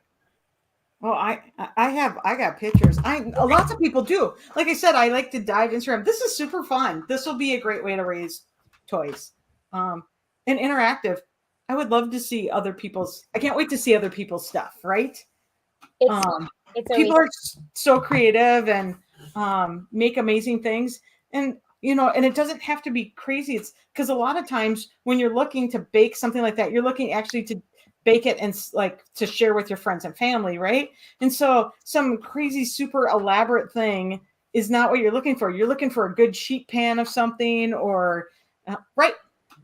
Well, I got pictures. Lots of people do. Like I said, I like to dive Instagram. This is super fun. This will be a great way to raise toys. And interactive. I would love to see other people's. I can't wait to see other people's stuff. Right. It's people are so creative and make amazing things, and and it doesn't have to be crazy. It's because a lot of times when you're looking to bake something like that, you're looking actually to bake it and like to share with your friends and family, right? And so some crazy, super elaborate thing is not what you're looking for. You're looking for a good sheet pan of something, or right?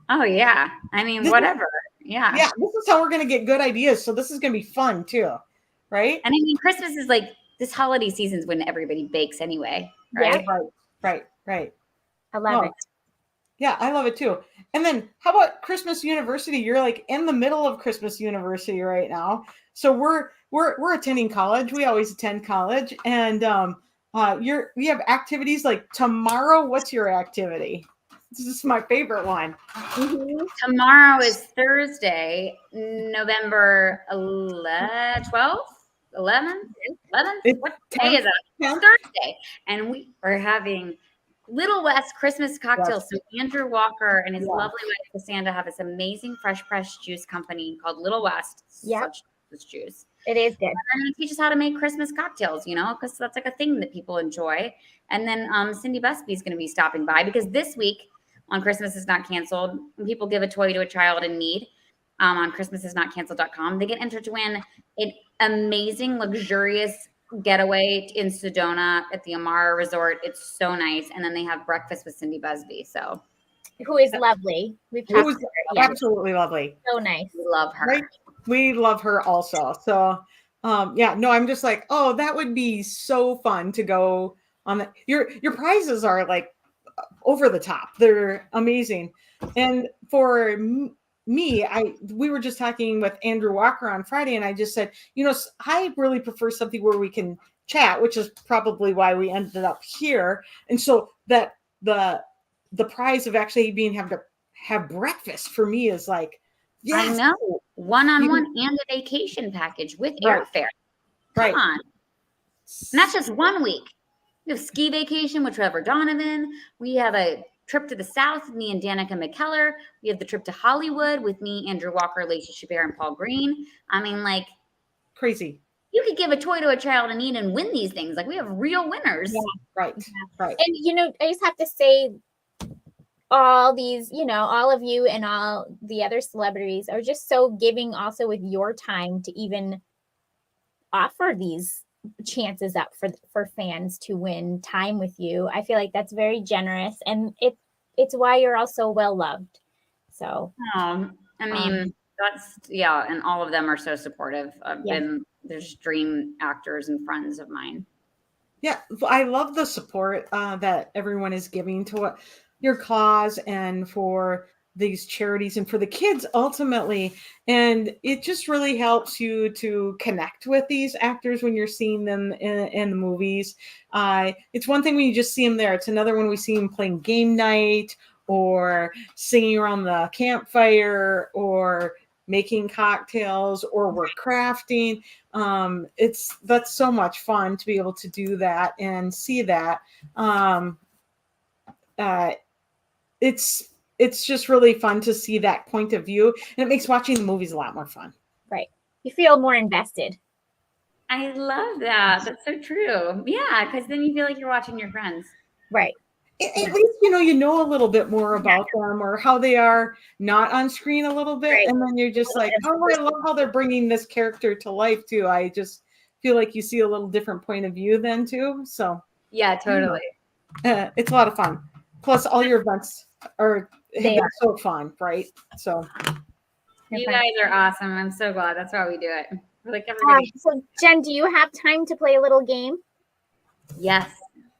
Oh yeah, I mean whatever. Yeah. This is how we're going to get good ideas. So this is going to be fun too, right? And I mean, Christmas is like this holiday season's when everybody bakes anyway, right? Yeah, right. I love it. Yeah, I love it too. And then how about Christmas University? You're like in the middle of Christmas University right now. So we're attending college. We always attend college, and we have activities like tomorrow. What's your activity? This is my favorite one. Mm-hmm. Tomorrow is Thursday, November 12th, 11th. What day is it? Thursday. And we are having Little West Christmas cocktails. So Andrew Walker and his lovely wife Cassandra have this amazing fresh pressed juice company called Little West. Such delicious juice. It is good. And they're going to teach us how to make Christmas cocktails, because that's like a thing that people enjoy. And then Cindy Busby is going to be stopping by because this week on Christmas Is Not Canceled, when people give a toy to a child in need on christmasisnotcanceled.com, they get entered to win an amazing, luxurious getaway in Sedona at the Amara Resort. It's so nice. And then they have breakfast with Cindy Busby. So, who is lovely. Absolutely lovely. So nice. We love her. Right? We love her also. So, I'm just like, oh, that would be so fun to go on. Your prizes are like over the top. They're amazing. And for me, we were just talking with Andrew Walker on Friday, and I just said, I really prefer something where we can chat, which is probably why we ended up here. And so that the prize of actually being able to have breakfast for me is like, yes, I know, one-on-one and a vacation package with airfare. Come on. And that's just 1 week. We have ski vacation with Trevor Donovan. We have a trip to the South with me and Danica McKellar. We have the trip to Hollywood with me, Andrew Walker, Lacey Chabert, and Paul Green. I mean, like, crazy. You could give a toy to a child in need and win these things. Like, we have real winners. Yeah, right. And, I just have to say, all these, all of you and all the other celebrities are just so giving also with your time to even offer these chances up for fans to win time with you. I feel like that's very generous, and it's why you're all so well loved. So I mean, and all of them are so supportive. They're just dream actors and friends of mine. Yeah, I love the support that everyone is giving to your cause and for these charities and for the kids ultimately. And it just really helps you to connect with these actors when you're seeing them in the movies. It's one thing when you just see them there. It's another when we see them playing game night or singing around the campfire or making cocktails or we're crafting. That's so much fun to be able to do that and see that. It's just really fun to see that point of view, and it makes watching the movies a lot more fun. Right. You feel more invested. I love that. That's so true. Yeah, because then you feel like you're watching your friends. Right. At least you know a little bit more about them or how they are not on screen a little bit, right. And then you're just like, oh, I love how they're bringing this character to life too. I just feel like you see a little different point of view then too. So yeah, totally. It's a lot of fun. Plus, all your events are so fun, right? So you guys are awesome. I'm so glad. That's why we do it. We're like everybody. So Jen, do you have time to play a little game? Yes,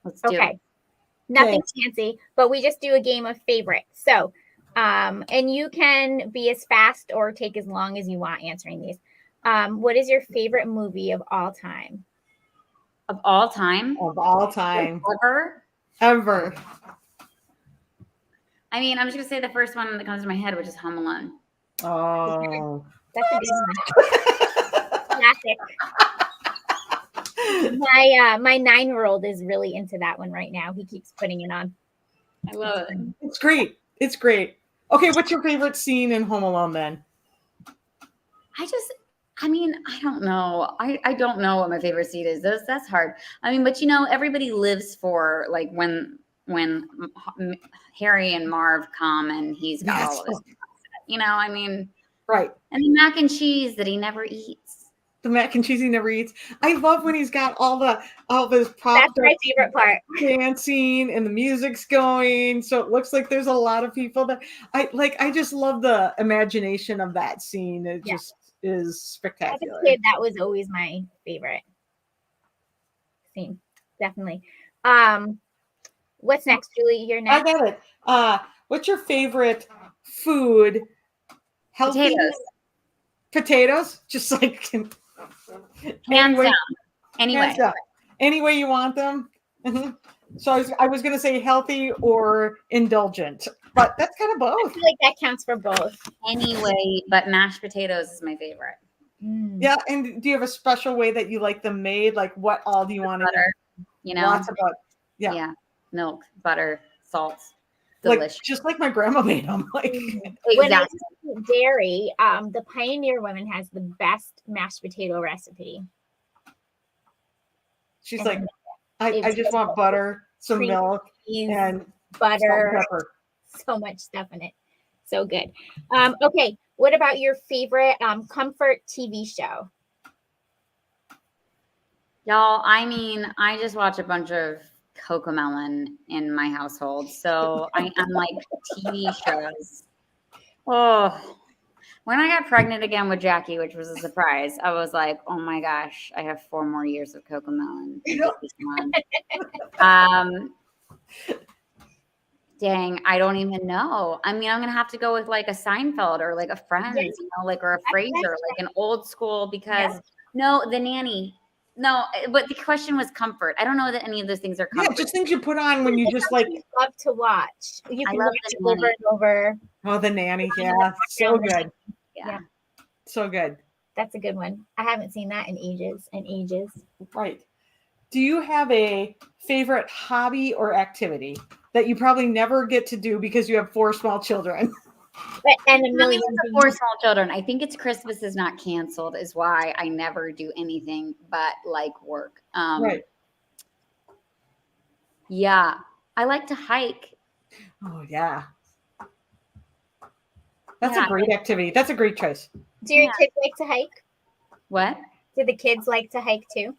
let's do it. Nothing fancy, but we just do a game of favorites. So, and you can be as fast or take as long as you want answering these. What is your favorite movie of all time? Of all time? Of all time. Ever. I mean, I'm just going to say the first one that comes to my head, which is Home Alone. Oh. That's a good one. Classic. My 9-year-old is really into that one right now. He keeps putting it on. I love it. It's great. It's great. Okay, what's your favorite scene in Home Alone then? I don't know. I don't know what my favorite scene is. That's hard. I mean, but everybody lives for like when Harry and Marv come and he's got all of this. I mean, right. And the mac and cheese that he never eats. The mac and cheese he never eats. I love when he's got all of his props. That's my favorite part. Dancing and the music's going. So it looks like there's a lot of people that I just love the imagination of that scene. It just is spectacular. As a kid, that was always my favorite scene. Definitely. What's next, Julie? You're next. I got it. What's your favorite food? Healthy potatoes? Just like hands down. Anyway. Any way you want them. Mm-hmm. So I was going to say healthy or indulgent, but that's kind of both. I feel like that counts for both. Anyway, but mashed potatoes is my favorite. Yeah, and do you have a special way that you like them made? Like what all do you want? Butter, lots of butter. Yeah, milk, butter, salt. Delicious. Just like my grandma made them. Like exactly. When I eat dairy, the Pioneer woman has the best mashed potato recipe. She's like, I just want butter, some milk, and butter, so much stuff in it. So good. Okay, what about your favorite comfort TV show? Y'all, I mean, I just watch a bunch of Cocomelon in my household. So I'm like TV shows. Oh, when I got pregnant again with Jackie, which was a surprise, I was like, oh my gosh, I have 4 more years of Cocomelon. Dang, I don't even know. I mean, I'm going to have to go with like a Seinfeld or like a Friends, or a Frasier, like an old school because no, The Nanny. No, but the question was comfort. I don't know that any of those things are comfort. Yeah, just things you put on when you just like love to watch. You can watch it over and over. Oh, The Nanny, yeah, so good. Yeah, so good. That's a good one. I haven't seen that in ages and ages. Right. do you have a favorite hobby or activity that you probably never get to do because you have 4 small children? And a million 4 small children. I think it's Christmas is not canceled is why I never do anything but like work. Right. Yeah. I like to hike. Oh, yeah. That's a great activity. That's a great choice. Do your kids like to hike? What? Do the kids like to hike too?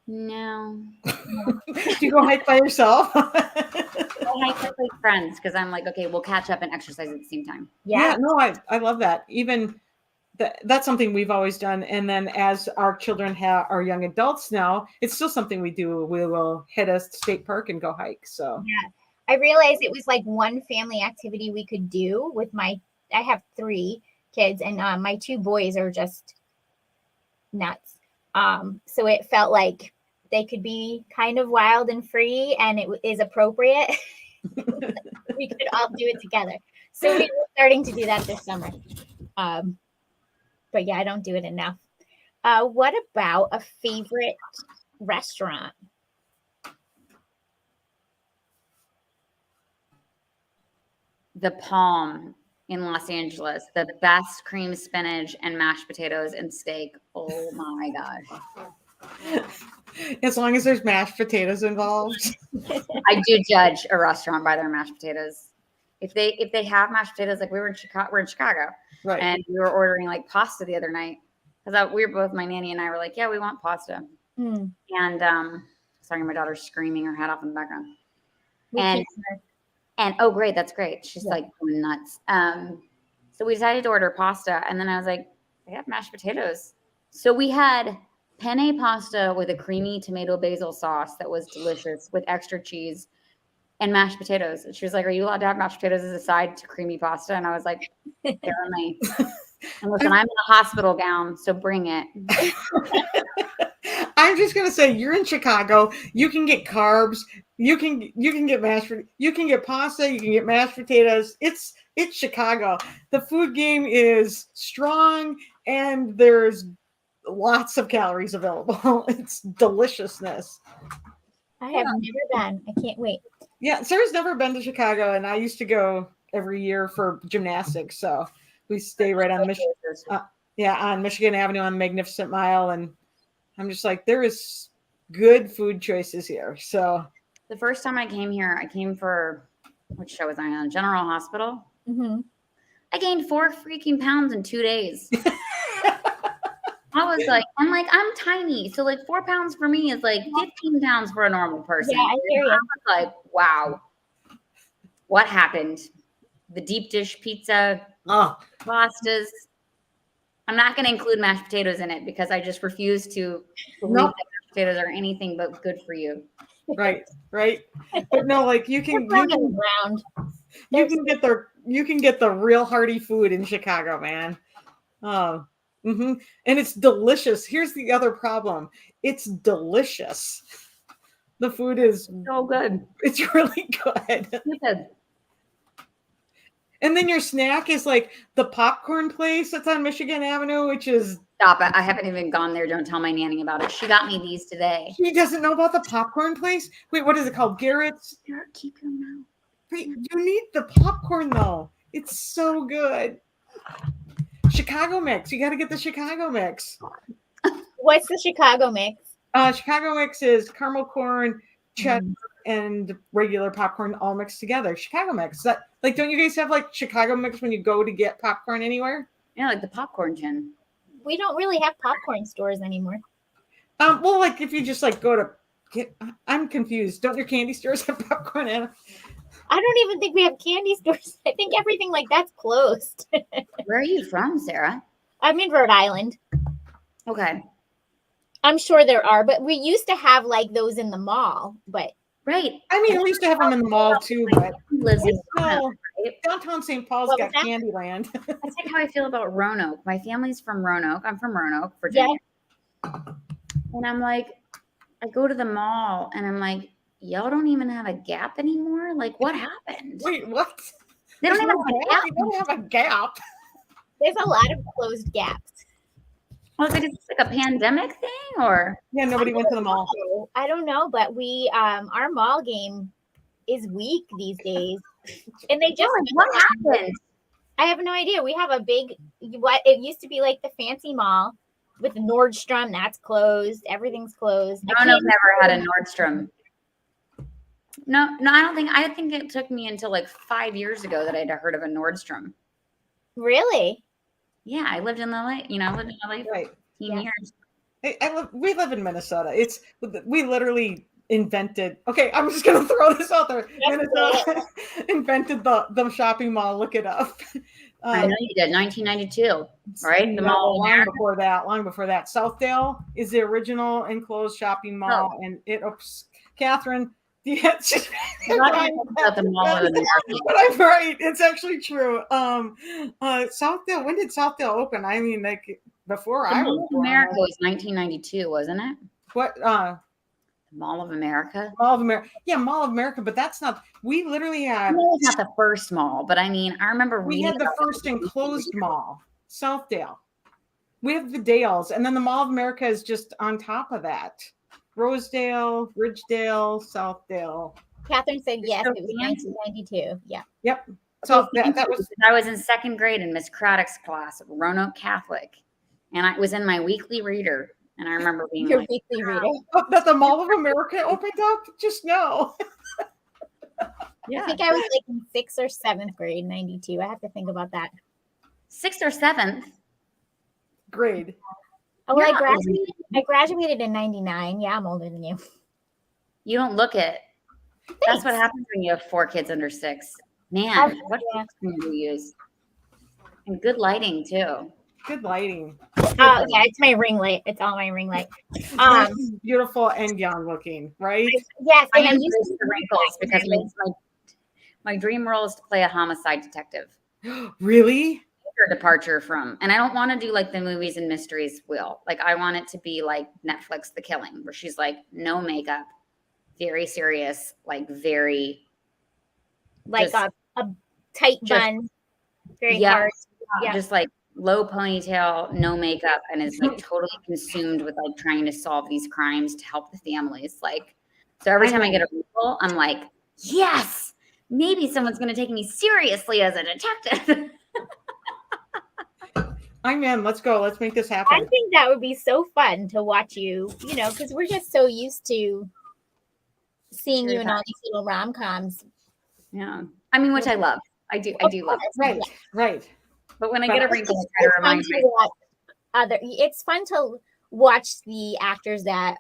No. Do you go hike by yourself? I hike with like friends because I'm like, okay, we'll catch up and exercise at the same time. Yeah, no, I love that. Even that's something we've always done. And then as our children are young adults now, it's still something we do. We will hit a state park and go hike. So yeah, I realized it was like one family activity we could do with I have 3 kids, and my 2 boys are just nuts. So it felt like they could be kind of wild and free, and it is appropriate. We could all do it together. So we were starting to do that this summer. But yeah, I don't do it enough. What about a favorite restaurant? The Palm in Los Angeles, the best cream spinach and mashed potatoes and steak. Oh my gosh. As long as there's mashed potatoes involved. I do judge a restaurant by their mashed potatoes. If they have mashed potatoes, like we're in Chicago, right? And we were ordering like pasta the other night because we were both, my nanny and I were like, yeah, we want pasta. And sorry, my daughter's screaming her head off in the background. And oh, great, that's great. She's like going nuts. So we decided to order pasta, and then I was like, I have mashed potatoes. So we had penne pasta with a creamy tomato basil sauce that was delicious with extra cheese and mashed potatoes. And she was like, are you allowed to have mashed potatoes as a side to creamy pasta? And I was like, there are me. And listen, I'm in a hospital gown, so bring it. I'm just gonna say, you're in Chicago. You can get carbs. You can get you can get pasta. You can get mashed potatoes. It's Chicago. The food game is strong, and there's lots of calories available. It's deliciousness. I have never been. I can't wait. Yeah, Sarah's never been to Chicago, and I used to go every year for gymnastics. So we stay right on on Michigan Avenue on Magnificent Mile, and I'm just like, there is good food choices here. So the first time I came here, I came for, which show was I on? General Hospital. Mm-hmm. I gained 4 freaking pounds in 2 days. I was like, I'm tiny. So like 4 pounds for me is like 15 pounds for a normal person. Yeah, I hear you. I was like, wow, what happened? The deep dish pizza, pastas. I'm not going to include mashed potatoes in it because I just refuse to believe that mashed potatoes are anything but good for you. Right. But no, like you can get the real hearty food in Chicago, man. And it's delicious. Here's the other problem. It's delicious. The food is so good. It's really good. Good. And then your snack is like the popcorn place that's on Michigan Avenue, which is... Stop it. I haven't even gone there. Don't tell my nanny about it. She got me these today. She doesn't know about the popcorn place? Wait, what is it called? Garrett's? Garrett, keep your mouth. Wait, you need the popcorn, though. It's so good. Chicago mix. You got to get the Chicago mix. What's the Chicago mix? Chicago mix is caramel corn, cheddar, and regular popcorn all mixed together. Chicago mix. That don't you guys have like Chicago mix when you go to get popcorn anywhere? Yeah, like the popcorn tin. We don't really have popcorn stores anymore. Well, like if you just like go to I'm confused. Don't your candy stores have popcorn in? I don't even think we have candy stores. I think everything like that's closed. Where are you from, Sarah? I'm in Rhode Island. Okay. I'm sure there are, but we used to have like those in the mall, but right. I mean, we used to have them in the mall too, but downtown St. Paul's got Candyland. That's like how I feel about Roanoke. My family's from Roanoke. I'm from Roanoke, Virginia. Yeah. And I'm like, I go to the mall and I'm like, y'all don't even have a Gap anymore? Like, what happened? Wait, what? They don't even have a Gap. They don't have a Gap. There's a lot of closed Gaps. Was it like a pandemic thing or? Yeah, nobody went to the mall. I don't know, but we our mall game is weak these days. And they just what happened? I have no idea. We have a big what it used to be like the fancy mall with Nordstrom, that's closed. Everything's closed. No, I've never had a Nordstrom. No, I think it took me until like 5 years ago that I'd heard of a Nordstrom. Really? Yeah, I lived in LA. I lived in LA for 15 years. We live in Minnesota. We literally invented. Okay, I'm just gonna throw this out there. Minnesota invented the shopping mall. Look it up. I know you did. 1992, right? The mall. Long before that, Southdale is the original enclosed shopping mall, and Catherine. Yeah, but I'm right. It's actually true. Southdale. When did Southdale open? I mean, like before I was born. America was 1992, wasn't it? What? Mall of America. Mall of America. Yeah, Mall of America. But that's not. We literally had. It's not the first mall, but I mean, I remember we had the first enclosed mall, Southdale. We have the Dales, and then the Mall of America is just on top of that. Rosedale, Ridgedale, Southdale. Catherine said yes, it was 1992. Yeah. Yep. So that was. I was in second grade in Miss Craddock's class at Roanoke Catholic, and I was in my weekly reader, and I remember being your weekly reader. That the Mall of America opened up. Just no. Yeah. I think I was like in 6th or 7th grade, 92. I have to think about that. 6th or 7th grade. Oh, well, I graduated in 99. Yeah, I'm older than you. You don't look it. Thanks. That's what happens when you have 4 kids under 6. Man, what do you use? And good lighting too. Good lighting. Yeah, it's my ring light. It's all my ring light. Beautiful and young looking, right? Yes, and I use the wrinkles because my dream role is to play a homicide detective. Really? Departure from, and I don't want to do like the movies and mysteries will. Like I want it to be like Netflix The Killing, where she's like no makeup, very serious, like very like a tight bun, very hard. Yeah, just like low ponytail, no makeup, and is like totally consumed with like trying to solve these crimes to help the families. Like, so every time I get a wrinkle, I'm like, yes, maybe someone's going to take me seriously as a detective. I'm in. Let's go. Let's make this happen. I think that would be so fun to watch you, because we're just so used to seeing you in all these little rom-coms. Yeah. I mean, which I love. I do love it. Right. But when I get a wrinkle, I try to remind myself. It's fun to watch the actors that,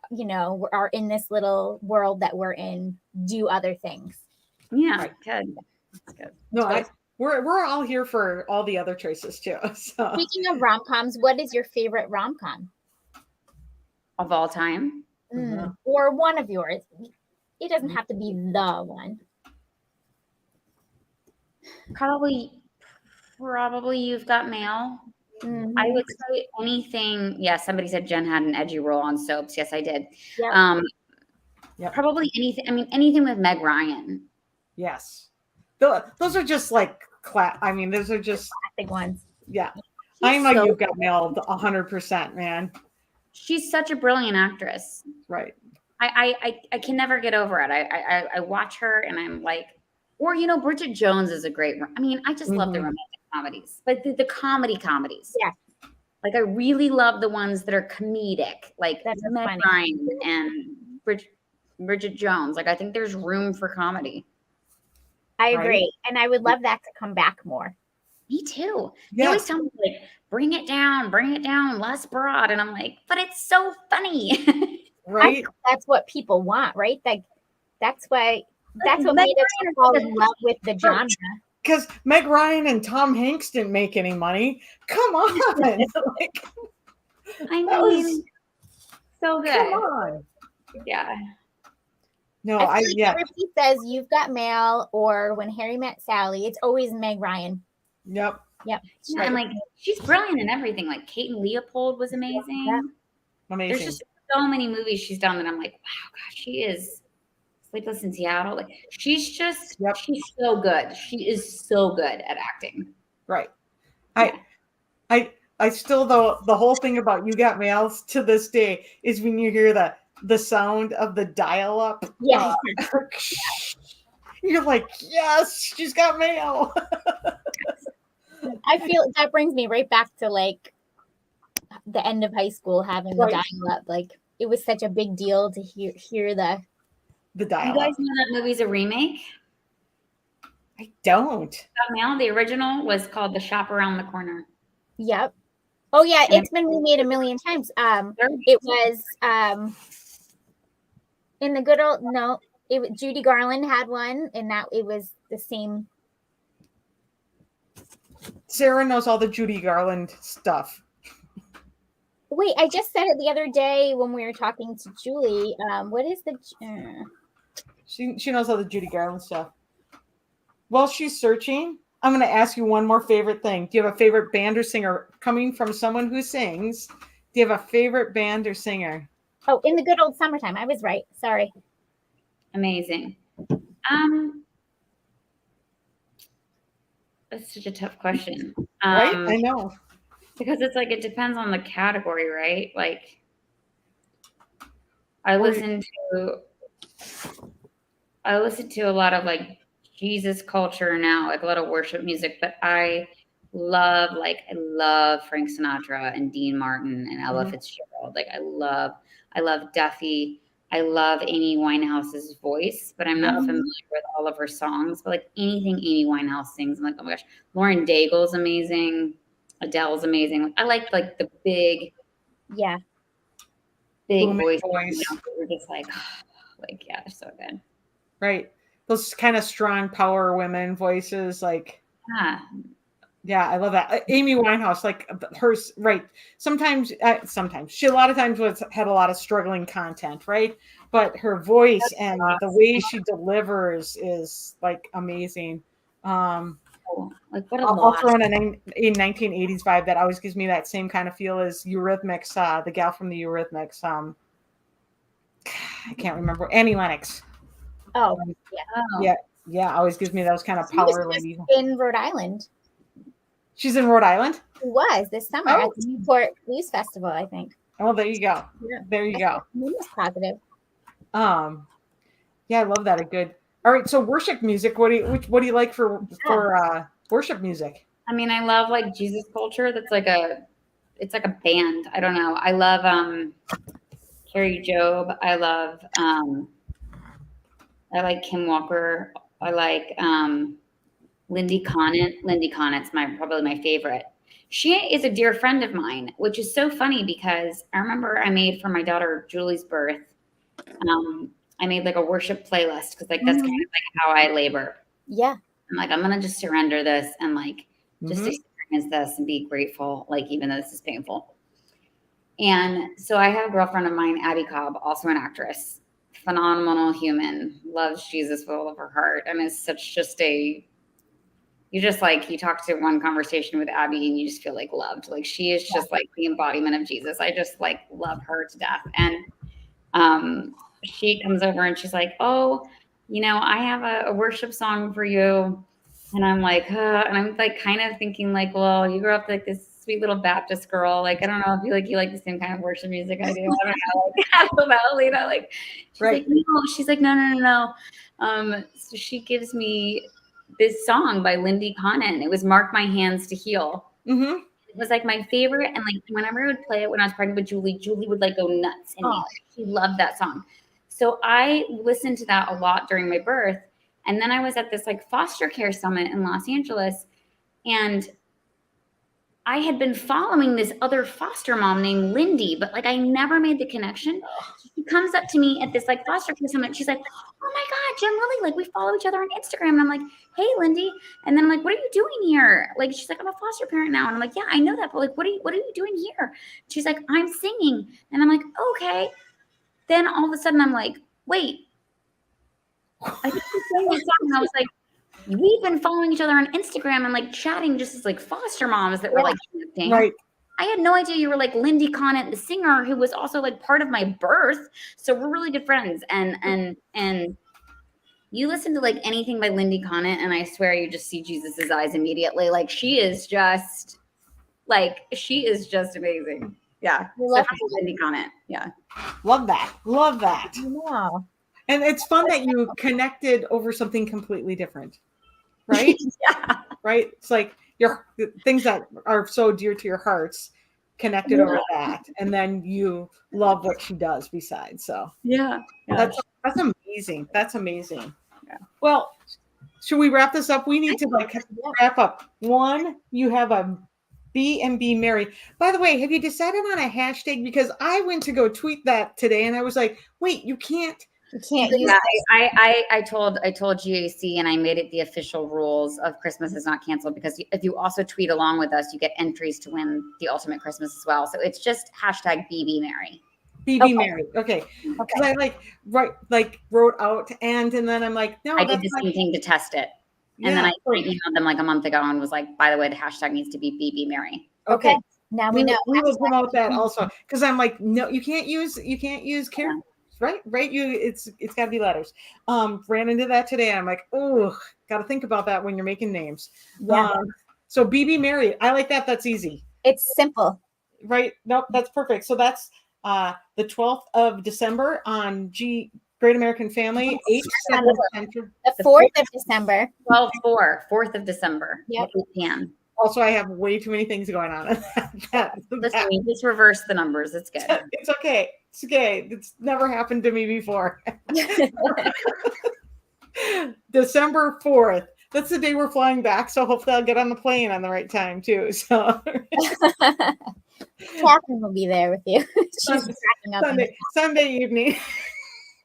are in this little world that we're in do other things. Yeah. Good. That's good. No, We're all here for all the other choices too. So. Speaking of rom-coms, what is your favorite rom-com of all time? Or one of yours? It doesn't have to be the one. Probably You've Got Mail. I would say anything. Yeah, somebody said Jen had an edgy role on Soaps. Yes, I did. Yep. Probably anything. I mean, anything with Meg Ryan. Yes. Those are just like those are just classic ones. Yeah. I'm like You've Got Mail 100%, man. She's such a brilliant actress. Right. I can never get over it. I watch her and I'm like, or Bridget Jones is a great. I mean, I just love the romantic comedies, but the comedies. Yeah. Like I really love the ones that are comedic, like Meg Ryan and Bridget Jones. Like I think there's room for comedy. I agree. Right? And I would love that to come back more. Me too. Yeah. You always tell me like, bring it down, less broad. And I'm like, but it's so funny. Right. That's what people want, right? Like that's what made us fall in love with the genre. Because Meg Ryan and Tom Hanks didn't make any money. Come on. I mean, so good. Come on. Yeah. No, Ripley says You've Got Mail or When Harry Met Sally. It's always Meg Ryan. Yep. Yeah, and like she's brilliant in everything. Like Kate and Leopold was amazing. Yeah. Amazing. There's just so many movies she's done that I'm like, wow, gosh, she is. Sleepless in Seattle. Like she's just, she's so good. She is so good at acting. Right. I still, the whole thing about You Got Mail to this day is when you hear the sound of the dial up. Yeah. You're like, yes, she's got mail. I feel that brings me right back to like the end of high school, having the dial up. Like it was such a big deal to hear the dial up. You guys know that movie's a remake? I don't. Mail, the original was called The Shop Around the Corner. Yep. Oh yeah, it's been remade a million times. It was in the good old Judy Garland had one, and that it was the same. Sarah knows all the Judy Garland stuff. Wait, I just said it the other day when we were talking to Julie. What is the? She knows all the Judy Garland stuff. While she's searching, I'm going to ask you one more favorite thing. Do you have a favorite band or singer coming from someone who sings? Do you have a favorite band or singer? Oh, In the Good Old Summertime. I was right. Sorry. Amazing. That's such a tough question. Right? I know. Because it's like, it depends on the category, right? Like I listen to a lot of like Jesus culture now, like a lot of worship music, but I love Frank Sinatra and Dean Martin and Ella Fitzgerald. Like I love Duffy. I love Amy Winehouse's voice, but I'm not familiar with all of her songs. But like anything Amy Winehouse sings, I'm like, oh my gosh. Lauren Daigle's amazing. Adele's amazing. I like the big voice. We're just like yeah, they're so good. Right. Those kind of strong power women voices, like yeah, I love that. Amy Winehouse, like hers, right? Sometimes she a lot of times had a lot of struggling content, right? But her voice and the way she delivers is like amazing. Like what I'll throw in a 1980s vibe that always gives me that same kind of feel as Eurythmics, the gal from the Eurythmics. I can't remember. Annie Lennox. Oh, yeah. Always gives me those kind of power ladies. In Rhode Island. She's in Rhode Island? She was this summer at the Newport Blues Festival, I think. Oh, there you go. Yeah. There you go. It's positive. Yeah, I love that. All right, so worship music. What do you like for worship music? I mean, I love like Jesus culture. That's like it's like a band. I don't know. I love Carrie Job. I like Kim Walker. I like Lindy Conant. Lindy Conant's probably my favorite. She is a dear friend of mine, which is so funny because I remember I made for my daughter Julie's birth. I made like a worship playlist because like that's kind of like how I labor. Yeah. I'm like, I'm gonna just surrender this and like just experience this and be grateful, like even though this is painful. And so I have a girlfriend of mine, Abby Cobb, also an actress, phenomenal human, loves Jesus with all of her heart, and is such just you talk to one conversation with Abby and you just feel like loved. Like she is just like the embodiment of Jesus. I just like love her to death. And she comes over and she's like, oh, I have a worship song for you. And I'm like, and I'm like kind of thinking like, well, you grew up like this sweet little Baptist girl. Like, I don't know if you like the same kind of worship music I do. I don't know. Like, I don't know, like she's like, no. She's like, no. So she gives me this song by Lindy Conant. It was Mark My Hands to Heal. It was like my favorite. And like whenever I would play it when I was pregnant with Julie would like go nuts. And she loved that song. So I listened to that a lot during my birth. And then I was at this like foster care summit in Los Angeles. And I had been following this other foster mom named Lindy, but like I never made the connection. She comes up to me at this like foster care summit. She's like, oh my God, Jen Lilley, like we follow each other on Instagram. And I'm like, hey, Lindy. And then I'm like, what are you doing here? Like, she's like, I'm a foster parent now. And I'm like, yeah, I know that. But like, what are you doing here? She's like, I'm singing. And I'm like, okay. Then all of a sudden I'm like, wait, I think you're saying this song. And I was like, we've been following each other on Instagram and like chatting just as like foster moms that were like connecting. Right. I had no idea you were like Lindy Conant, the singer, who was also like part of my birth. So we're really good friends. And you listen to like anything by Lindy Conant, and I swear you just see Jesus's eyes immediately. Like she is just Like, she is just amazing. Yeah. So Cindy comment. Yeah. Love that. Love that. Wow. And it's fun that you connected over something completely different. Right? Yeah. Right? It's like your things that are so dear to your hearts connected over that. And then you love what she does besides. So yeah. That's amazing. That's amazing. Yeah. Well, should we wrap this up? We need to wrap up. One, you have a B&B Mary. By the way, have you decided on a hashtag? Because I went to go tweet that today and I was like, wait, you can't use I told GAC and I made it the official rules of Christmas is not canceled, because if you also tweet along with us, you get entries to win the ultimate Christmas as well. So it's just hashtag BB Mary. BB Mary. Okay. Because I wrote out and then I'm like, no, I did the same thing to test it. And then I emailed them like a month ago and was like, by the way, the hashtag needs to be BB Mary. Okay. Now we know. We will promote that also. Because I'm like, no, you can't use characters. Right. It's got to be letters. Ran into that today. I'm like, oh, got to think about that when you're making names. Yeah. So BB Mary, I like that. That's easy. It's simple. Right. Nope. That's perfect. So that's the 12th of December on Great American Family. The 4th of December. 4th of December. Yep. 8 p.m. Also, I have way too many things going on. Listen, we just reverse the numbers. It's good. It's okay. It's okay. It's never happened to me before. December 4th. That's the day we're flying back. So hopefully I'll get on the plane on the right time too. So Catherine will be there with you. She's Sunday evening.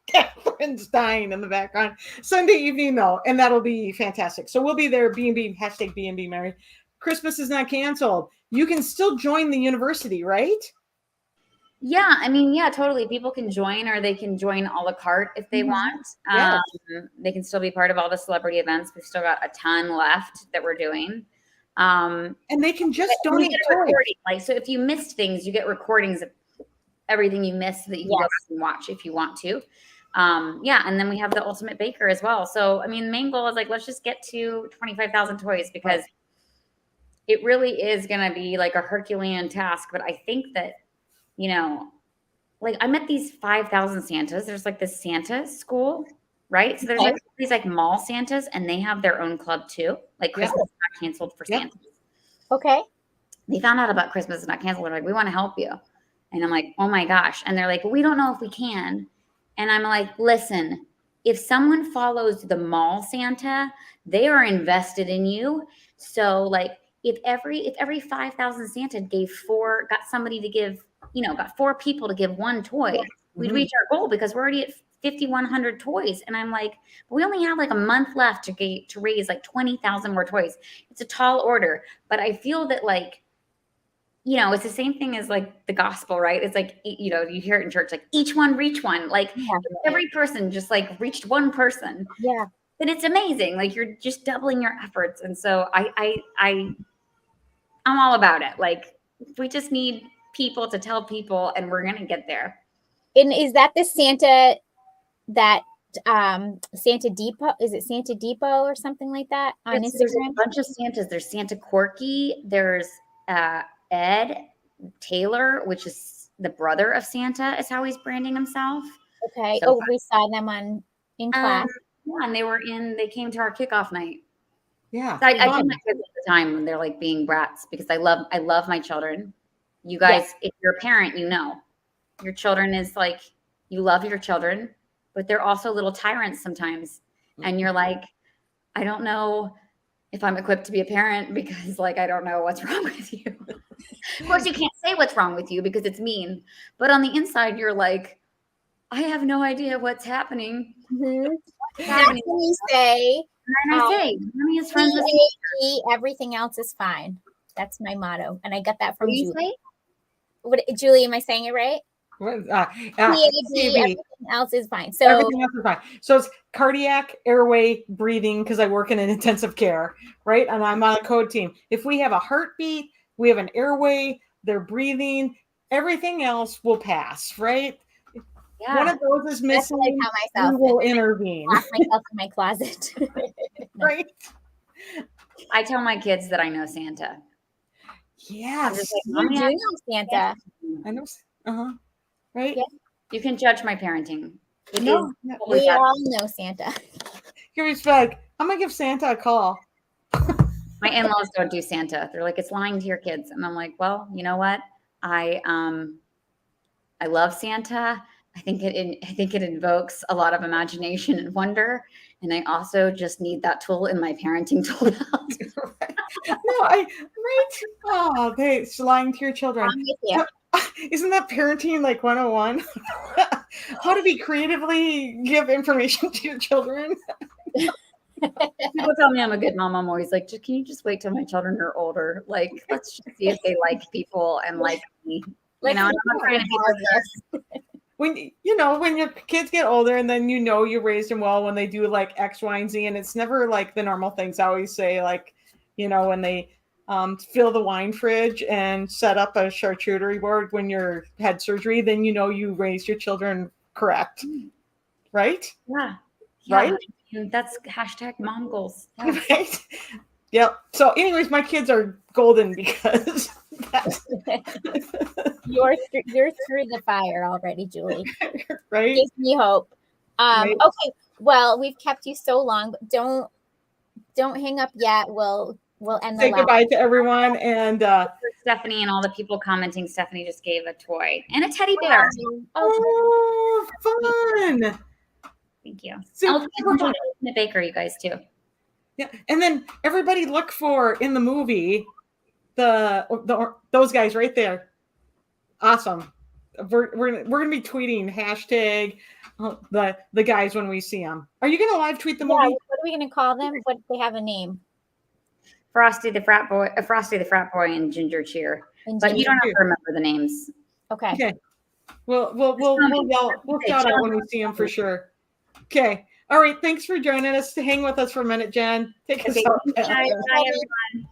Catherine's dying in the background. Sunday evening though, and that'll be fantastic. So we'll be there. B&B hashtag B&B Mary. Christmas is not canceled. You can still join the university, right? Yeah, I mean, yeah, totally. People can join, or they can join a la carte if they want. Yes. They can still be part of all the celebrity events. We've still got a ton left that we're doing. And they can just donate. Like, so if you missed things, you get recordings of everything you missed that you can go back and watch if you want to. And then we have the Ultimate Baker as well. So, I mean, the main goal is like, let's just get to 25,000 toys, because it really is going to be like a Herculean task. But I think that, you know, like I met these 5,000 Santas. There's like this Santa school, right? So there's like these like mall Santas, and they have their own club too. Like Christmas is not canceled for Santas. Okay. They found out about Christmas is not canceled. They're like, we want to help you. And I'm like, oh my gosh. And they're like, we don't know if we can. And I'm like, listen, if someone follows the mall Santa, they are invested in you. So like if every 5,000 Santa got somebody to give, got 4 people to give 1 toy, we'd reach our goal, because we're already at 5,100 toys. And I'm like, but we only have like a month left to raise like 20,000 more toys. It's a tall order, but I feel that like, it's the same thing as like the gospel, right? It's like, you hear it in church, like each one reach one, like every person just like reached one person. Yeah. But it's amazing. Like you're just doubling your efforts. And so I'm all about it. Like we just need people to tell people, and we're going to get there. And is that the Santa that Santa Depot? Is it Santa Depot or something like that on Instagram? There's a bunch of Santas. There's Santa Corky. There's Ed Taylor, which is the brother of Santa, is how he's branding himself. Okay. So we saw them in class. Yeah, and they came to our kickoff night. Yeah. So I tell my kids all the time when they're like being brats, because I love my children. You guys, if you're a parent, your children is like, you love your children, but they're also little tyrants sometimes. And you're like, I don't know if I'm equipped to be a parent, because like, I don't know what's wrong with you. Of course, you can't say what's wrong with you because it's mean. But on the inside, you're like, I have no idea what's happening. Mm-hmm. That's when you say, Mommy is friends with me. Everything else is fine. That's my motto. And I got that from Julie. Julie, am I saying it right? Everything else is fine. So everything else is fine. So it's cardiac, airway, breathing, because I work in an intensive care, right? And I'm on a code team. If we have a heartbeat, we have an airway, they're breathing, everything else will pass, right? Yeah. One of those is missing. We will intervene. Lock myself in my closet. Right. I tell my kids that I know Santa. Yes. You do know Santa. I know. Right? Yeah. You can judge my parenting. We all know Santa. Give respect. I'm going to give Santa a call. My in-laws don't do Santa. They're like, it's lying to your kids. And I'm like, well, you know what? I love Santa. I think it invokes a lot of imagination and wonder. And I also just need that tool in my parenting toolbox. Right. Oh, it's lying to your children. I'm with you. Isn't that parenting like 101? How to be creatively give information to your children? People tell me I'm a good mom. I'm always like, can you just wait till my children are older? Like, let's just see if they like people and like me. I'm not trying to be this. When your kids get older and then you raised them well when they do like X, Y, and Z, and it's never like the normal things. I always say like, when they fill the wine fridge and set up a charcuterie board when you had surgery, then you raised your children correct, right? Yeah. Right. That's hashtag mom goals. Yeah. Right. Yep. So, anyways, my kids are golden because you're through the fire already, Julie. Right. Gives me hope. Right. Okay. Well, we've kept you so long, but don't hang up yet. We'll end the say goodbye to everyone and Stephanie and all the people commenting. Stephanie just gave a toy and a teddy bear. Oh, fun! Thank you. Super fun. The baker, you guys too. Yeah, and then everybody look for in the movie those guys right there. Awesome. We're gonna be tweeting hashtag the guys when we see them. Are you gonna live tweet the movie? What are we gonna call them? What if they have a name? Frosty the frat boy, and Ginger Cheer. But you don't have to remember the names. Okay. We'll shout out when we see them for sure. Okay. All right. Thanks for joining us. Hang with us for a minute, Jen. Take us out. Bye, everyone.